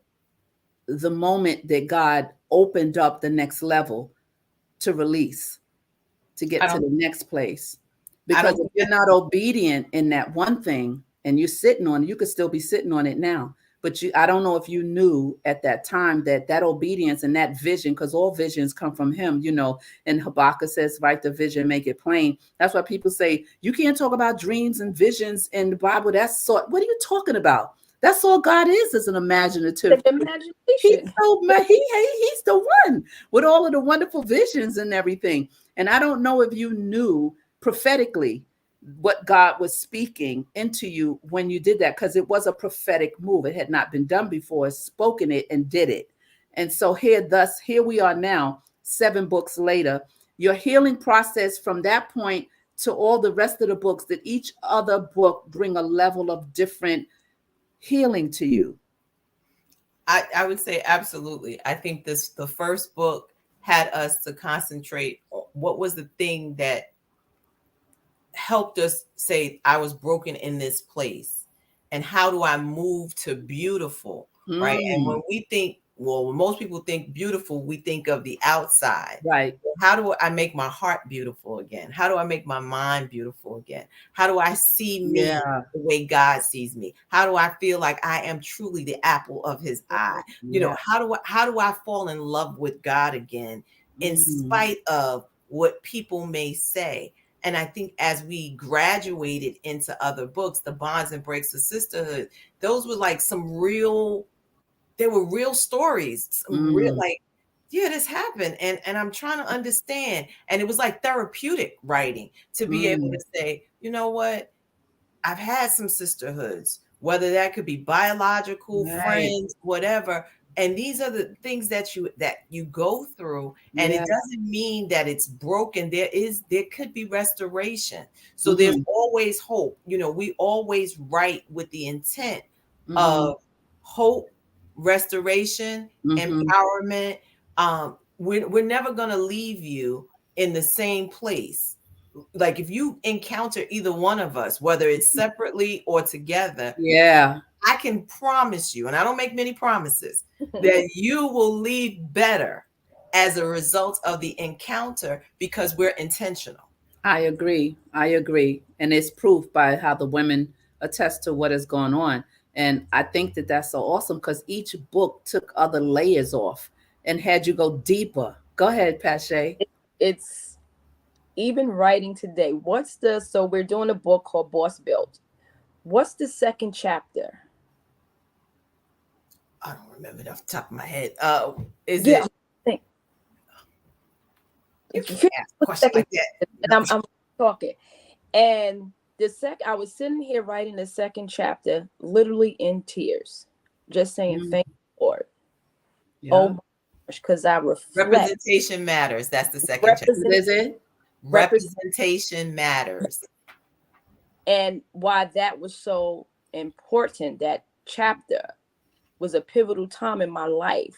moment that God opened up the next level to release, to I get to don't, the next place. I Because don't if think you're not obedient in that one thing and you're sitting on it, you could still be sitting on it now. But I don't know if you knew at that time that obedience and that vision, because all visions come from him, and Habakkuk says, write the vision, make it plain. That's why people say, you can't talk about dreams and visions in the Bible. What are you talking about? That's all God is an imaginative. The He's imagination. he's the one with all of the wonderful visions and everything. And I don't know if you knew prophetically what God was speaking into you when you did that, because it was a prophetic move. It had not been done before, spoken it and did it. And so here we are now, 7 books later. Your healing process from that point to all the rest of the books, that each other book bring a level of different healing to you. I would say absolutely. I think the first book had us to concentrate on what was the thing that helped us say, I was broken in this place, and how do I move to beautiful, right? And when we think, when most people think beautiful, we think of the outside. Right. How do I make my heart beautiful again? How do I make my mind beautiful again? How do I see me Yeah. the way God sees me? How do I feel like I am truly the apple of his eye? Yeah. How do I fall in love with God again, in spite of what people may say? And I think as we graduated into other books, The Bonds and Breaks of Sisterhood, those were like they were real stories, some real, like, yeah, this happened. And I'm trying to understand. And it was like therapeutic writing to be able to say, you know what? I've had some sisterhoods, whether that could be biological, Right. friends, whatever. And these are the things that you go through. And Yeah. it doesn't mean that it's broken. There could be restoration. So there's always hope. We always write with the intent of hope, restoration, empowerment. We're never going to leave you in the same place. Like, if you encounter either one of us, whether it's separately or together, Yeah. I can promise you, and I don't make many promises, that you will leave better as a result of the encounter, because we're intentional. I agree. And it's proof by how the women attest to what is going on. And I think that that's so awesome, because each book took other layers off and had you go deeper. Go ahead, Pache. It's even writing today. So we're doing a book called Boss Built. What's the second chapter? I don't remember it off the top of my head. Is Yeah, it? I think You can't ask a question like that. And I'm talking. And I was sitting here writing the second chapter, literally in tears, just saying, thank you, Lord. Yeah. Oh my gosh, because I reflect. Representation matters. That's the second chapter. Is it? Representation matters. And why that was so important, that chapter was a pivotal time in my life,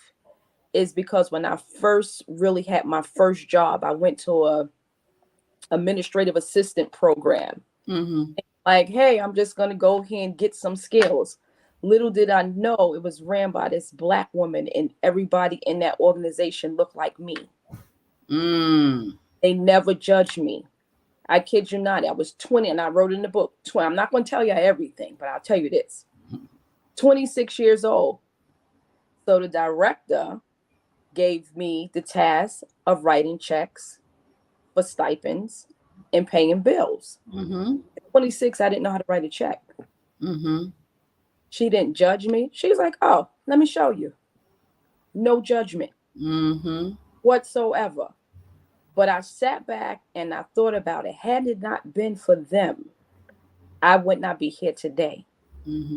is because when I first really had my first job, I went to a administrative assistant program. Like, hey, I'm just going to go here and get some skills. Little did I know it was ran by this Black woman, and everybody in that organization looked like me. They never judged me. I kid you not. I was 20, and I wrote in the book, 20. I'm not going to tell you everything, but I'll tell you this. 26 years old. So the director gave me the task of writing checks for stipends and paying bills. At 26, I didn't know how to write a check. She didn't judge me. She was like, oh, let me show you. No judgment whatsoever. But I sat back and I thought about it. Had it not been for them, I would not be here today.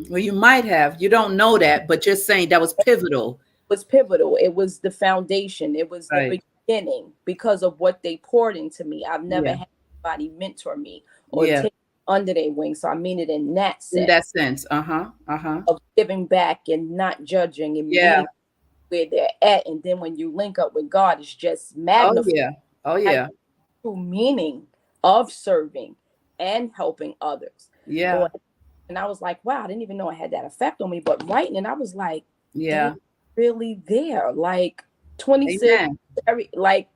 Well, you might have. You don't know that, but you're saying that was pivotal. It was pivotal. It was the foundation. It was the beginning beginning because of what they poured into me. I've never Yeah. had anybody mentor me or Yeah. take under their wing. So I mean it in that In sense that sense. Uh-huh. Uh-huh. of giving back and not judging and Yeah. meeting where they're at. And then when you link up with God, it's just Oh magnified yeah. Oh yeah. true meaning of serving and helping others. Yeah. Lord, and I was like, wow, I didn't even know it had that effect on me. But writing, and I was like, dang, Yeah. really there. Like 26, Amen. like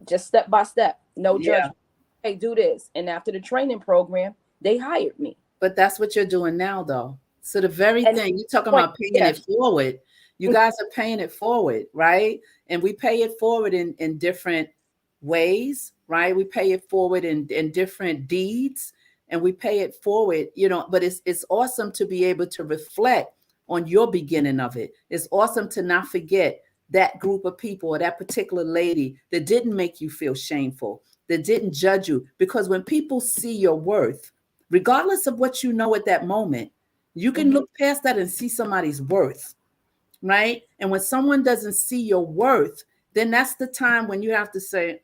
just step by step, no Yeah. judgment. Hey, do this. And after the training program, they hired me. But that's what you're doing now, though. So the very And thing you're talking point, about paying yeah, it forward, you guys are paying it forward, right? And we pay it forward in different ways, right? We pay it forward in different deeds, and we pay it forward, but it's awesome to be able to reflect on your beginning of it. It's awesome to not forget that group of people or that particular lady that didn't make you feel shameful, that didn't judge you. Because when people see your worth, regardless of what you know at that moment, you can mhm. look past that and see somebody's worth, right? And when someone doesn't see your worth, then that's the time when you have to say,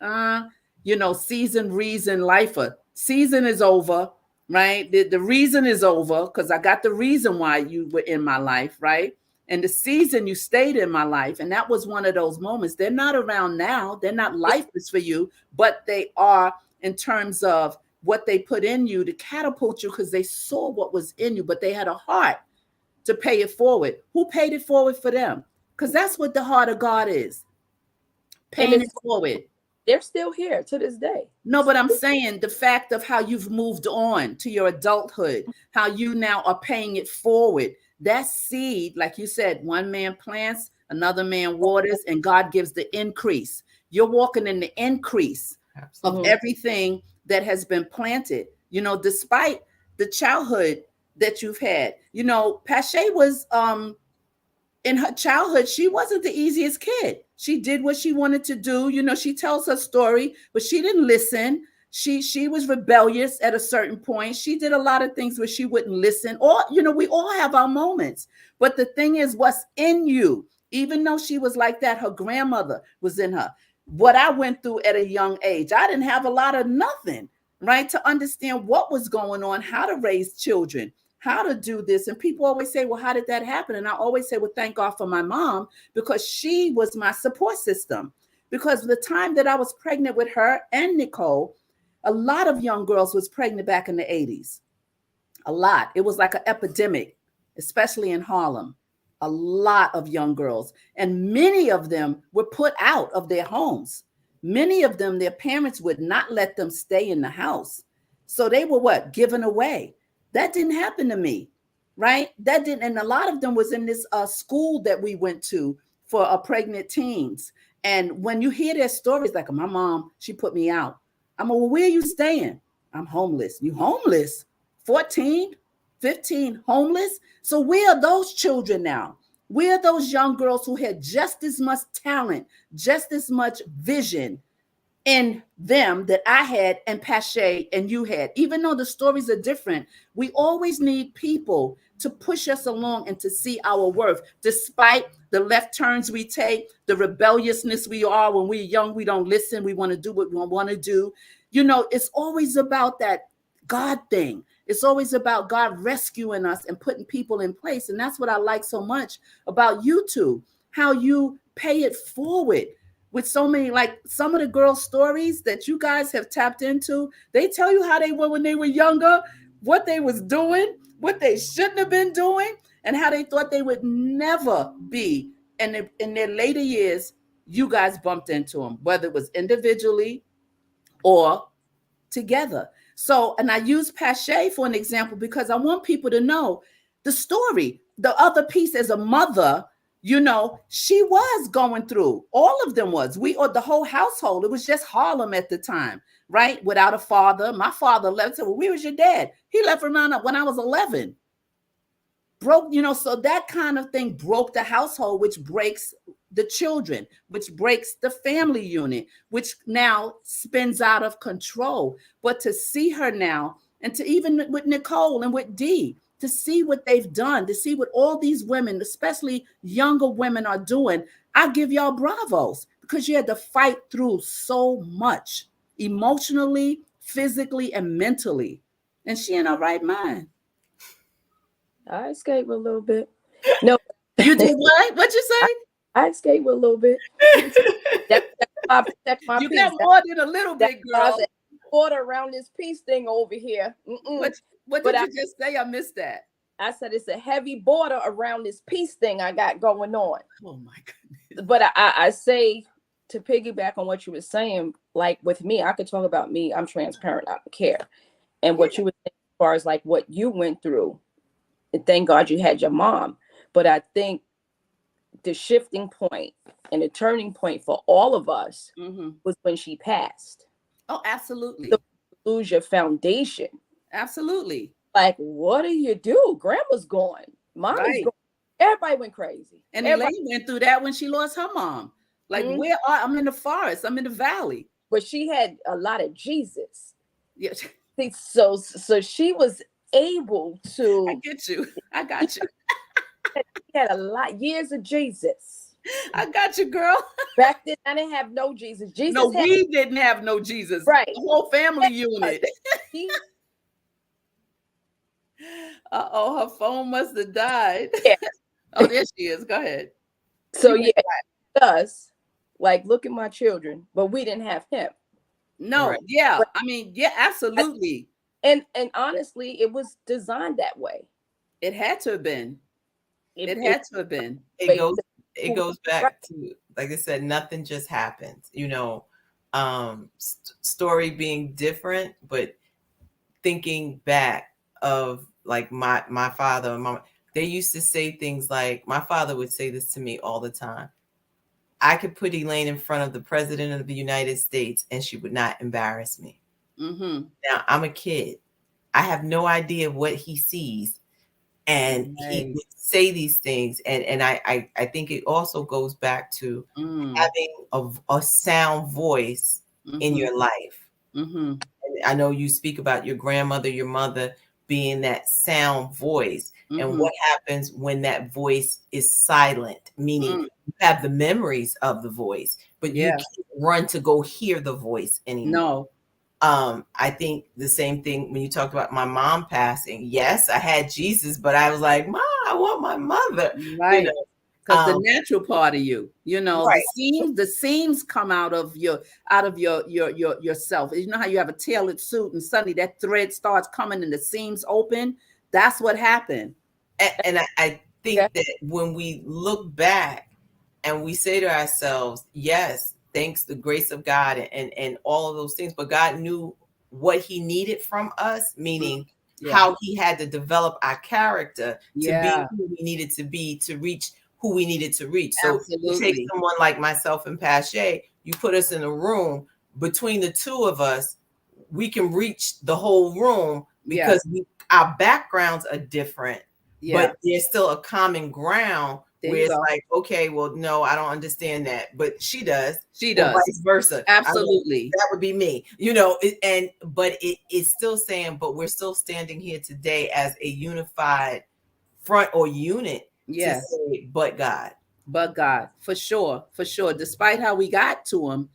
season, reason, lifer. Season is over, right? The reason is over because I got the reason why you were in my life, right? And the season you stayed in my life. And that was one of those moments. They're not around now. They're not lifeless for you, but they are in terms of what they put in you to catapult you because they saw what was in you, but they had a heart to pay it forward. Who paid it forward for them? Because that's what the heart of God is, And paying it forward. they're still here to this day. No, but I'm saying the fact of how you've moved on to your adulthood, how you now are paying it forward. That seed, like you said, one man plants, another man waters, and God gives the increase. You're walking in the increase of Absolutely. everything that has been planted, despite the childhood that you've had. Pache was in her childhood, she wasn't the easiest kid. She did what she wanted to do. She tells her story, but she didn't listen. She was rebellious at a certain point. She did a lot of things where she wouldn't listen. Or, we all have our moments. But the thing is, what's in you, even though she was like that, her grandmother was in her. What I went through at a young age, I didn't have a lot of nothing, right? To understand what was going on, how to raise children, how to do this. And people always say, well, how did that happen? And I always say, well, thank God for my mom, because she was my support system. Because the time that I was pregnant with her and Nicole, a lot of young girls was pregnant back in the 80s. A lot. It was like an epidemic, especially in Harlem. A lot of young girls. And many of them were put out of their homes. Many of them, their parents would not let them stay in the house. So they were what? Given away. That didn't happen to me, right? That didn't. And a lot of them was in this school that we went to for pregnant teens. And when you hear their stories, like my mom, she put me out. I'm like, well, where are you staying? I'm homeless. You homeless? 14, 15, homeless? So where are those children now? Where are those young girls who had just as much talent, just as much vision in them that I had and Pache and you had? Even though the stories are different, we always need people to push us along and to see our worth, despite the left turns we take, the rebelliousness we are. When we're young, we don't listen. We want to do what we want to do. It's always about that God thing. It's always about God rescuing us and putting people in place. And that's what I like so much about you two, how you pay it forward with so many, like some of the girls' stories that you guys have tapped into. They tell you how they were when they were younger, what they was doing, what they shouldn't have been doing, and how they thought they would never be. And in their later years, you guys bumped into them, whether it was individually or together. So, and I use Pache for an example because I want people to know the story. The other piece as a mother, she was going through, all of them was, or the whole household. It was just Harlem at the time, right? Without a father. My father left. Said, well, where was your dad? He left around when I was 11. Broke, so that kind of thing broke the household, which breaks the children, which breaks the family unit, which now spins out of control. But to see her now, and to even with Nicole and with Dee, to see what they've done, to see what all these women, especially younger women, are doing, I give y'all bravos, because you had to fight through so much emotionally, physically, and mentally. And she in her right mind. I escaped a little bit. No, You did what? What you say? I escaped a little bit. That's why I protect my You peace. got more than a little That's bit, why I girl. said, order around this peace thing over here. What But did you just say? I missed that. I said it's a heavy border around this peace thing I got going on. Oh my goodness. But I say, to piggyback on what you were saying, like with me, I could talk about me. I'm transparent. I don't care. And what you were saying as far as like what you went through, and thank God you had your mom. But I think the shifting point and the turning point for all of us was when she passed. Oh, absolutely. So you lose your foundation. Absolutely. Like, what do you do? Grandma's gone. Mommy's gone. Everybody went crazy. And Elaine went through that when she lost her mom. Like, I'm in the forest. I'm in the valley. But she had a lot of Jesus. Yeah. So she was able to. I get you. I got you. She had a lot years of Jesus. I got you, girl. Back then, I didn't have no Jesus. We didn't have no Jesus. Right. The whole family unit. Uh-oh, her phone must have died. Yeah. Oh, there she is. Go ahead. So yeah, us, like, look at my children, but we didn't have him. No, right. Yeah. But, I mean, yeah, absolutely. And honestly, it was designed that way. It had to have been. It had to have been. It goes back to, like I said, nothing just happens. You know, story being different, but thinking back of like my father and mom, they used to say things like, my father would say this to me all the time: I could put Elaine in front of the president of the United States and she would not embarrass me. Now I'm a kid. I have no idea what he sees. And he would say these things. And I think it also goes back to having a sound voice in your life. And I know you speak about your grandmother, your mother being that sound voice. And what happens when that voice is silent, meaning you have the memories of the voice, but you can't run to go hear the voice anymore. No. I think the same thing when you talked about my mom passing. Yes, I had Jesus, but I was like, Mom, I want my mother. Right. Because the natural part of you, right. the seams come out of yourself. You know how you have a tailored suit and suddenly that thread starts coming and the seams open? That's what happened. And I think that when we look back and we say to ourselves, yes, thanks the grace of God and all of those things, but God knew what he needed from us, meaning how he had to develop our character to be who we needed to be, to reach who we needed to reach. So you take someone like myself and Pache, you put us in a room, between the two of us, we can reach the whole room because our backgrounds are different, but there's still a common ground. Where it's like, okay, well, no, I don't understand that, but she does. She does. Vice versa. Absolutely. That would be me, but it's still saying, but we're still standing here today as a unified front or unit to say, but God. But God, for sure. Despite how we got to him,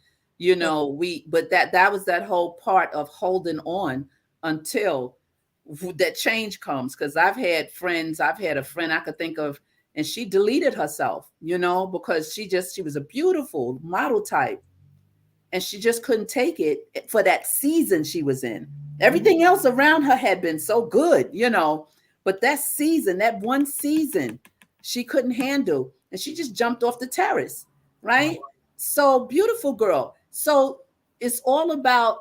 but that was that whole part of holding on until that change comes. Because I've had a friend I could think of, and she deleted herself, because she was a beautiful model type. And she just couldn't take it for that season she was in. Everything else around her had been so good, but that season, that one season, she couldn't handle. And she just jumped off the terrace, right? So beautiful girl. So it's all about,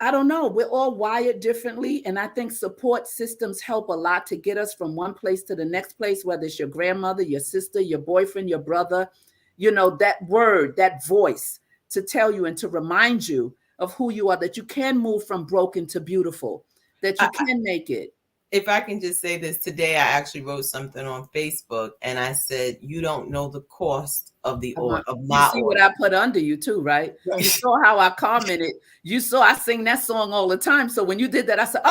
I don't know, we're all wired differently. And I think support systems help a lot to get us from one place to the next place, whether it's your grandmother, your sister, your boyfriend, your brother, that word, that voice to tell you and to remind you of who you are, that you can move from broken to beautiful, that you can make it. If I can just say this, today I actually wrote something on Facebook and I said, you don't know the cost of the oil, of my You see oil. what I put under you too, right? You saw how I commented. You saw I sing that song all the time. So when you did that, I said,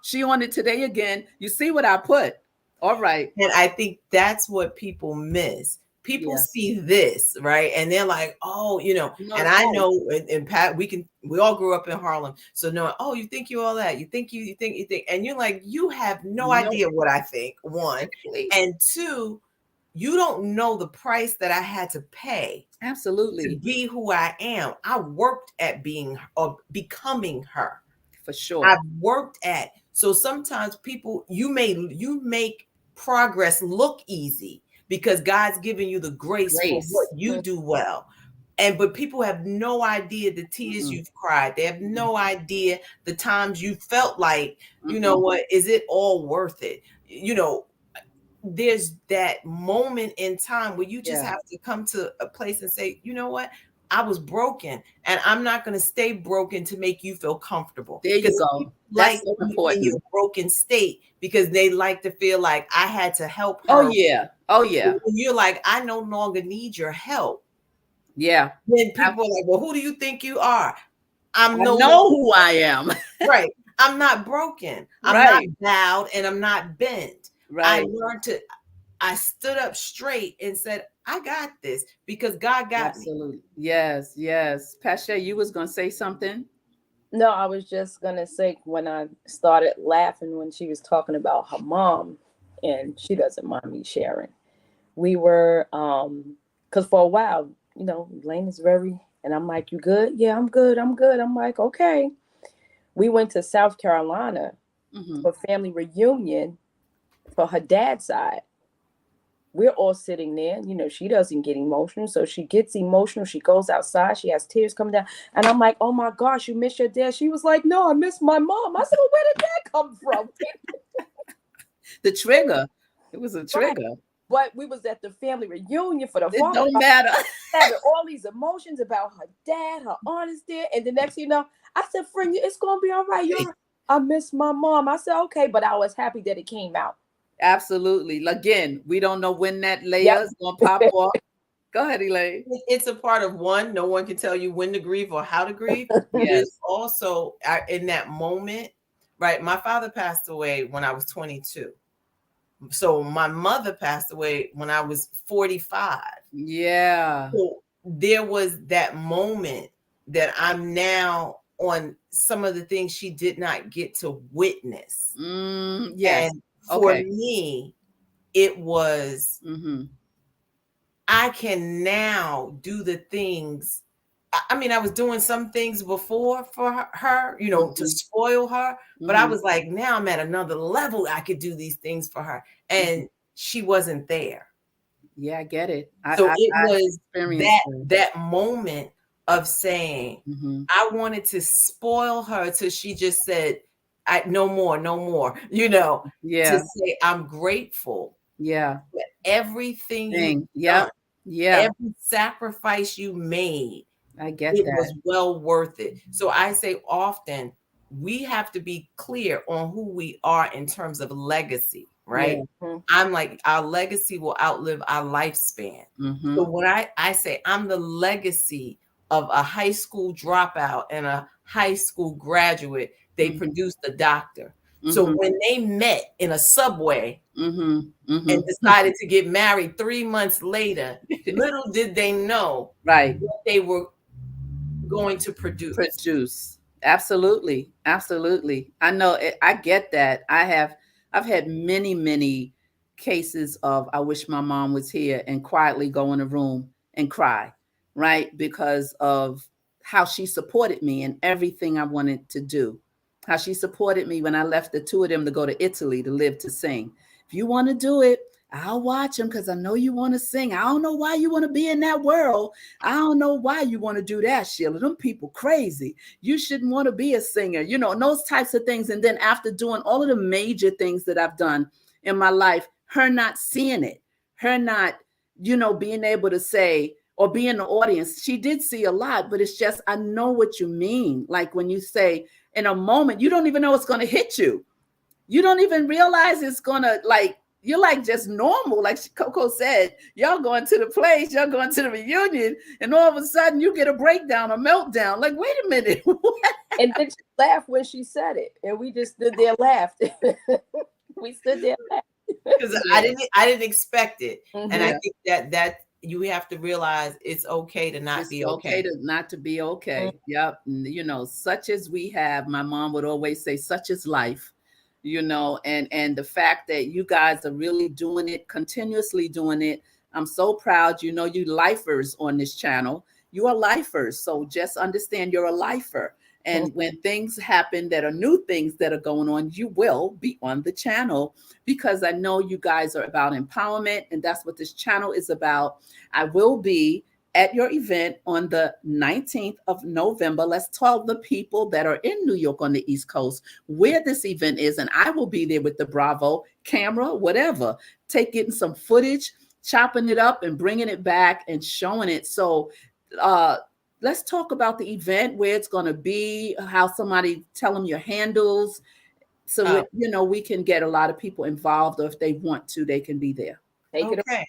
she on it today again. You see what I put. All right. And I think that's what people miss. People Yeah. see this, right? And they're like, oh, you know, No, and I know, and Pat, we all grew up in Harlem. So no, oh, you think you all that, you think, and you're like, you have no idea what I think, one. And two, you don't know the price that I had to pay. Absolutely. To be who I am. I worked at being or becoming her. For sure. I've worked at. So sometimes people, you make progress look easy because God's giving you the grace for what you do well. But people have no idea the tears you've cried. They have no idea the times you felt like, you know what, is it all worth it? You know, there's that moment in time where you just have to come to a place and say, you know what, I was broken and I'm not going to stay broken to make you feel comfortable. There you go. That's like so important. In your broken state because they like to feel like I had to help her. Oh yeah. When you're like, I no longer need your help. Yeah. Then people are like, well, who do you think you are? I know who I am. Right. I'm not broken. I'm not bowed and I'm not bent. Right. I stood up straight and said, I got this because God got me. Yes. Pastor, you was going to say something? No, I was just going to say when I started laughing when she was talking about her mom, and she doesn't mind me sharing. We were, because for a while, you know, Elaine is very, and I'm like, you good? Yeah, I'm good. I'm like, okay. We went to South Carolina for family reunion for her dad's side. We're all sitting there, you know, she doesn't get emotional. So she gets emotional. She goes outside. She has tears coming down. And I'm like, oh my gosh, you miss your dad? She was like, no, I miss my mom. I said, well, where did that come from? The trigger. It was a trigger. Right. But we was at the family reunion for the It don't matter. Having all these emotions about her dad, her aunt is there. And the next thing you know, I said, friend, it's going to be all right. I miss my mom. I said, okay. But I was happy that it came out. Absolutely. Again, we don't know when that layer is going to pop off. Go ahead, Elaine. It's a part of one. No one can tell you when to grieve or how to grieve. Yes. Also, in that moment, right? My father passed away when I was 22. So my mother passed away when I was 45. Yeah. So there was that moment that I'm now on some of the things she did not get to witness. Yes. And for me, it was, I can now do the things. I mean, I was doing some things before for her, you know, to spoil her. But I was like, now I'm at another level. I could do these things for her. And she wasn't there. Yeah, I get it. So it was that moment of saying, I wanted to spoil her till she just said, no more, you know, to say, I'm grateful. Yeah. For everything you've done. Every sacrifice you made. I get it that. was well worth it. So I say often, we have to be clear on who we are in terms of legacy, right? I'm like, our legacy will outlive our lifespan. So when I say I'm the legacy of a high school dropout and a high school graduate, they produced a doctor. So when they met in a subway and decided to get married 3 months later, little did they know what they were going to produce. Absolutely. I know. I get that. I've had many cases of I wish my mom was here and quietly go in a room and cry, right? Because of how she supported me in everything I wanted to do. How she supported me when I left the two of them to go to Italy to live to sing. If you want to do it, I'll watch them because I know you want to sing. I don't know why you want to be in that world. I don't know why you want to do that, Sheila. Them people crazy. You shouldn't want to be a singer, you know, and those types of things. And then after doing all of the major things that I've done in my life, her not seeing it, her not, you know, being able to say or be in the audience. She did see a lot, but it's just, I know what you mean. Like when you say in a moment, you don't even know it's going to hit you. You don't even realize it's going to like, you're like just normal. Like Coco said, y'all going to the place, y'all going to the reunion, and all of a sudden you get a breakdown, a meltdown. Like, wait a minute. And then she laughed when she said it. And we just stood there and laughed. We stood there and laughed. Because I didn't expect it. And I think that you have to realize it's okay to not It's be okay okay. to not to be Mm. okay. Yep. You know, such as we have, my mom would always say, such is life, you know, and the fact that you guys are really doing it, continuously doing it. I'm so proud. You know, you lifers on this channel. You are lifers. So just understand you're a lifer. And when things happen that are new things that are going on, you will be on the channel because I know you guys are about empowerment, and that's what this channel is about. I will be at your event on the 19th of November. Let's tell the people that are in New York on the East Coast where this event is, and I will be there with the Bravo camera, whatever, taking some footage, chopping it up, and bringing it back and showing it. So, uh, let's talk about the event, where it's going to be, how somebody tell them your handles, so Uh, you know we can get a lot of people involved, or if they want to, they can be there. Take it. okay.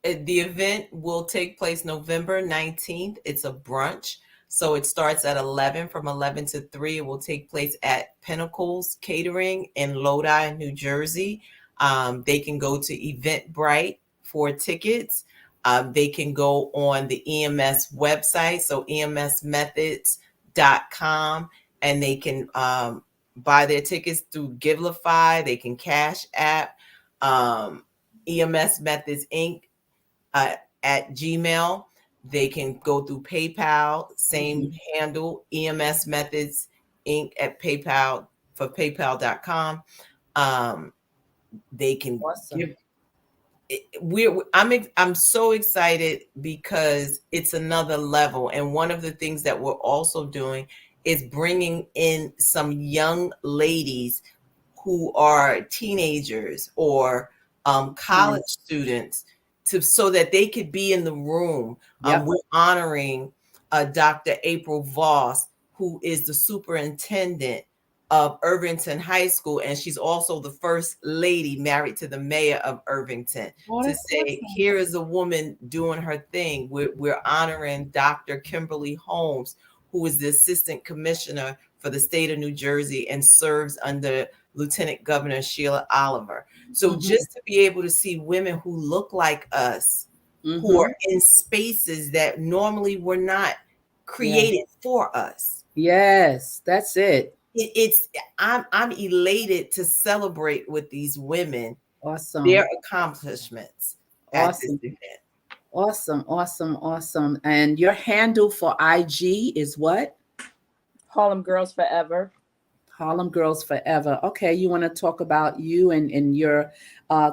The event will take place November 19th. It's a brunch. So it starts at 11, from 11 to 3. It will take place at Pinnacles Catering in Lodi, New Jersey. They can go to Eventbrite for tickets. They can go on the EMS website, so emsmethods.com, and they can buy their tickets through Givelify. They can Cash App, EMS Methods Inc. At Gmail. They can go through PayPal, same handle, EMS Methods Inc. at PayPal for PayPal.com. They can Awesome. give. I'm so excited because it's another level, and one of the things that we're also doing is bringing in some young ladies who are teenagers or college Nice. students, so that they could be in the room. Yep. We're honoring Dr. April Voss, who is the superintendent of Irvington High School, and she's also the first lady married to the mayor of Irvington. Oh, To that's say, awesome. here is a woman doing her thing. We're honoring Dr. Kimberly Holmes, who is the assistant commissioner for the state of New Jersey and serves under Lieutenant Governor Sheila Oliver. So just to be able to see women who look like us, who are in spaces that normally were not Yeah. created for us. Yes, that's it. It's I'm elated to celebrate with these women Awesome. their accomplishments at this Awesome. event. Awesome. Awesome. Awesome. And your handle for IG is what? Harlem Girls Forever. Harlem Girls Forever. Okay, you want to talk about you and your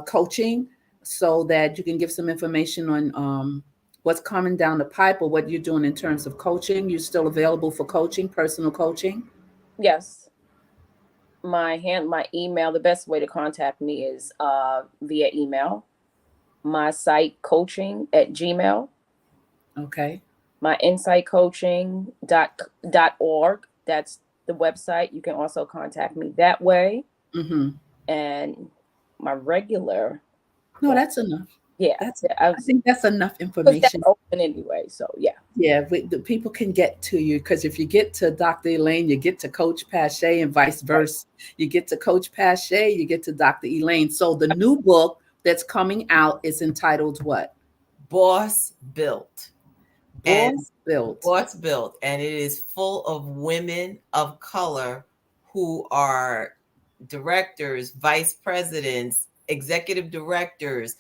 coaching, so that you can give some information on what's coming down the pipe, or what you're doing in terms of coaching. You're still available for coaching, personal coaching? Yes. My email, the best way to contact me is via email. My site, coaching at Gmail. Okay. My insightcoaching.org. That's the website. You can also contact me that way. And my regular. No, that's enough. Yeah. I think that's enough That's information. open anyway. So yeah. Yeah, the people can get to you, because if you get to Dr. Elaine, you get to Coach Pache, and vice versa. You get to Coach Pache, you get to Dr. Elaine. So the new book that's coming out is entitled what? Boss Built. Boss Built. Boss Built. And it is full of women of color who are directors, vice presidents, executive directors,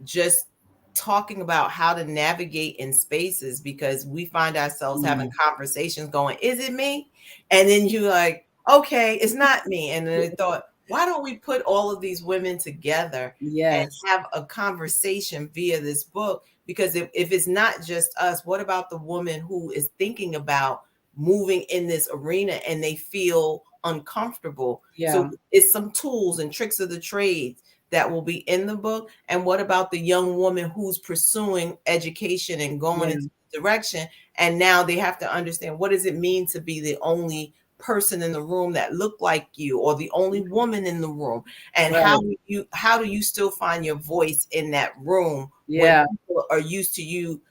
just talking about how to navigate in spaces, because we find ourselves having conversations going, is it me? And then you're like, okay, it's not me. And then I thought, why don't we put all of these women together and Yes. have a conversation via this book? Because if it's not just us, what about the woman who is thinking about moving in this arena and they feel uncomfortable? Yeah. So it's some tools and tricks of the trades that will be in the book. And what about the young woman who's pursuing education and going into the direction, and now they have to understand, what does it mean to be the only person in the room that look like you, or the only woman in the room? And Right. how do you still find your voice in that room when Yeah. people are used to you?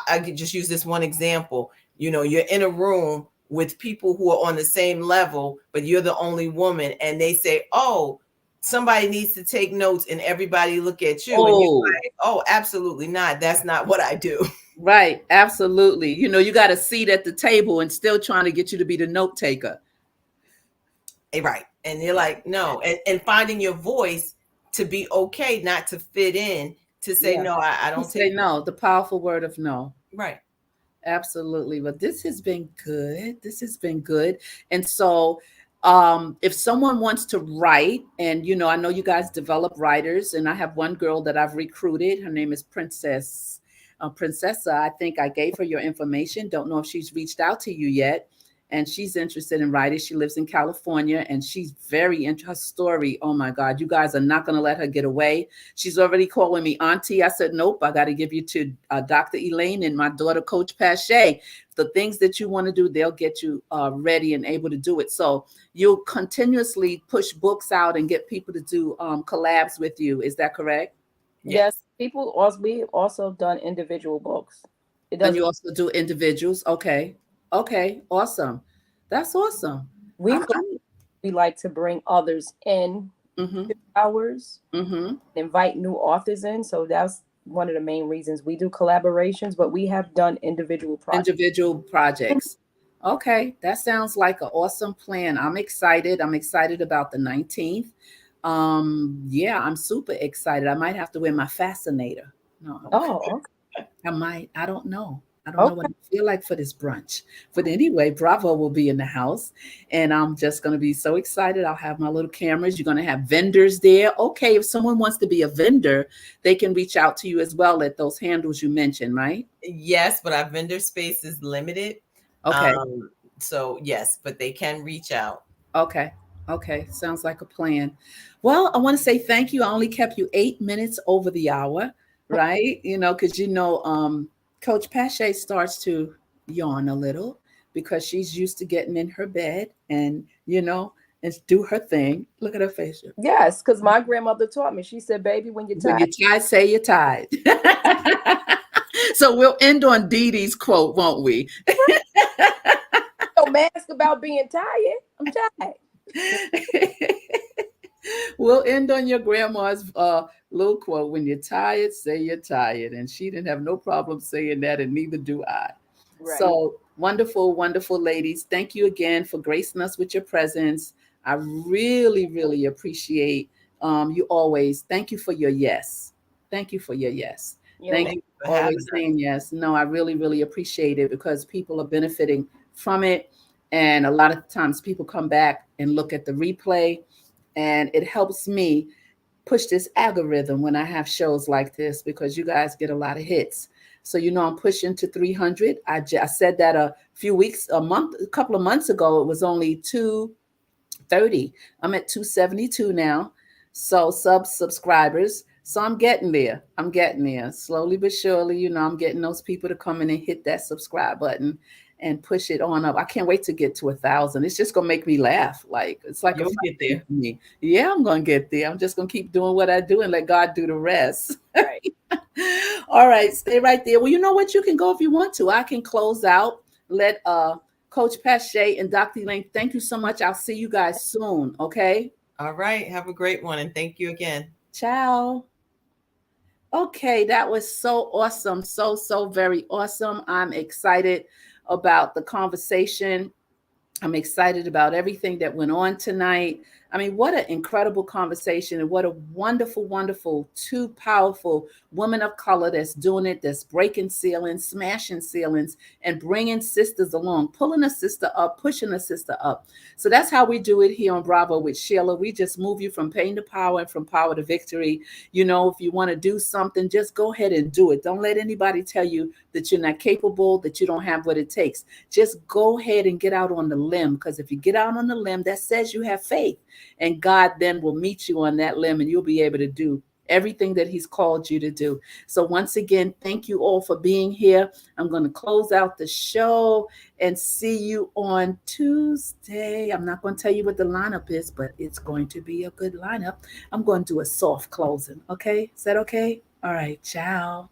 I could just use this one example. You know, you're in a room with people who are on the same level, but you're the only woman, and they say, oh, somebody needs to take notes and everybody look at you and you're Oh, like, oh, absolutely not. That's not what I do. right. Absolutely. You got a seat at the table and still trying to get you to be the note taker. Right. And you're like, no. And finding your voice to be okay, not to fit in, to say, Yeah. no, I You don't say take. no, the powerful word of no. Right. Absolutely. But this has been good. This has been good. And so, if someone wants to write, and I know you guys develop writers, and I have one girl that I've recruited. Her name is Princess. Princessa, I think I gave her your information. Don't know if she's reached out to you yet. And she's interested in writing. She lives in California, and she's very into her story. Oh my God, you guys are not going to let her get away. She's already calling me auntie. I said, nope, I got to give you to Dr. Elaine and my daughter, Coach Pastor. The things that you want to do, they'll get you ready and able to do it. So you'll continuously push books out and get people to do collabs with you. Is that correct? Yes. Yes. People also, we also done individual books. It And doesn't. you also do individuals. Okay. Okay. Awesome. That's awesome. We I'm, I'm we like to bring others in mm-hmm, to ours, mm-hmm. invite new authors in. So that's one of the main reasons we do collaborations, but we have done individual projects. Individual projects. Okay, that sounds like an awesome plan. I'm excited. I'm excited about the 19th. Yeah, I'm super excited. I might have to wear my fascinator. No, Oh, I might. I don't know. I don't know what okay. I feel like for this brunch. But anyway, Bravo will be in the house, and I'm just going to be so excited. I'll have my little cameras. You're going to have vendors there. Okay, if someone wants to be a vendor, they can reach out to you as well at those handles you mentioned, right? Yes, but our vendor space is limited. Okay. So yes, but they can reach out. Okay. Okay. Sounds like a plan. Well, I want to say thank you. I only kept you 8 minutes over the hour, right? Because Coach Pache starts to yawn a little because she's used to getting in her bed and do her thing. Look at her face. Yes, because my grandmother taught me. She said, "Baby, when you're When tired." you're tired, say you're tired. So we'll end on Dee Dee's quote, won't we? Don't ask about being tired. I'm tired. We'll end on your grandma's little quote: "When you're tired, say you're tired." And she didn't have no problem saying that, and neither do I. Right. So wonderful, wonderful ladies. Thank you again for gracing us with your presence. I really, really appreciate you always. Thank you for your yes. Thank you for your yes. You're Thank welcome. Thank you you for for having always us. saying yes. No, I really, really appreciate it because people are benefiting from it. And a lot of times people come back and look at the replay, and it helps me push this algorithm when I have shows like this because you guys get a lot of hits. So I'm pushing to 300. I said that a couple of months ago. It was only 230. I'm at 272 now. So subscribers. So I'm getting there. I'm getting there slowly but surely. I'm getting those people to come in and hit that subscribe button and push it on up. I can't wait to get to 1,000. It's just gonna make me laugh. Like it's like a You'll fight get there. for me. Yeah, I'm gonna get there. I'm just gonna keep doing what I do and let God do the rest. Right. All right, stay right there. Well, you know what? You can go if you want to. I can close out. Let Coach Pache and Dr. Elaine, thank you so much. I'll see you guys soon. Okay. All right. Have a great one. And thank you again. Ciao. Okay, that was so awesome. So, so very awesome. I'm excited about the conversation. I'm excited about everything that went on tonight. I mean, what an incredible conversation and what a wonderful, wonderful, two powerful women of color that's doing it, that's breaking ceilings, smashing ceilings, and bringing sisters along, pulling a sister up, pushing a sister up. So that's how we do it here on Bravo with Sheila. We just move you from pain to power and from power to victory. If you want to do something, just go ahead and do it. Don't let anybody tell you that you're not capable, that you don't have what it takes. Just go ahead and get out on the limb, because if you get out on the limb, that says you have faith, and God then will meet you on that limb and you'll be able to do everything that he's called you to do. So once again, thank you all for being here. I'm going to close out the show and see you on Tuesday. I'm not going to tell you what the lineup is, but it's going to be a good lineup. I'm going to do a soft closing. Okay. Is that okay? All right. Ciao.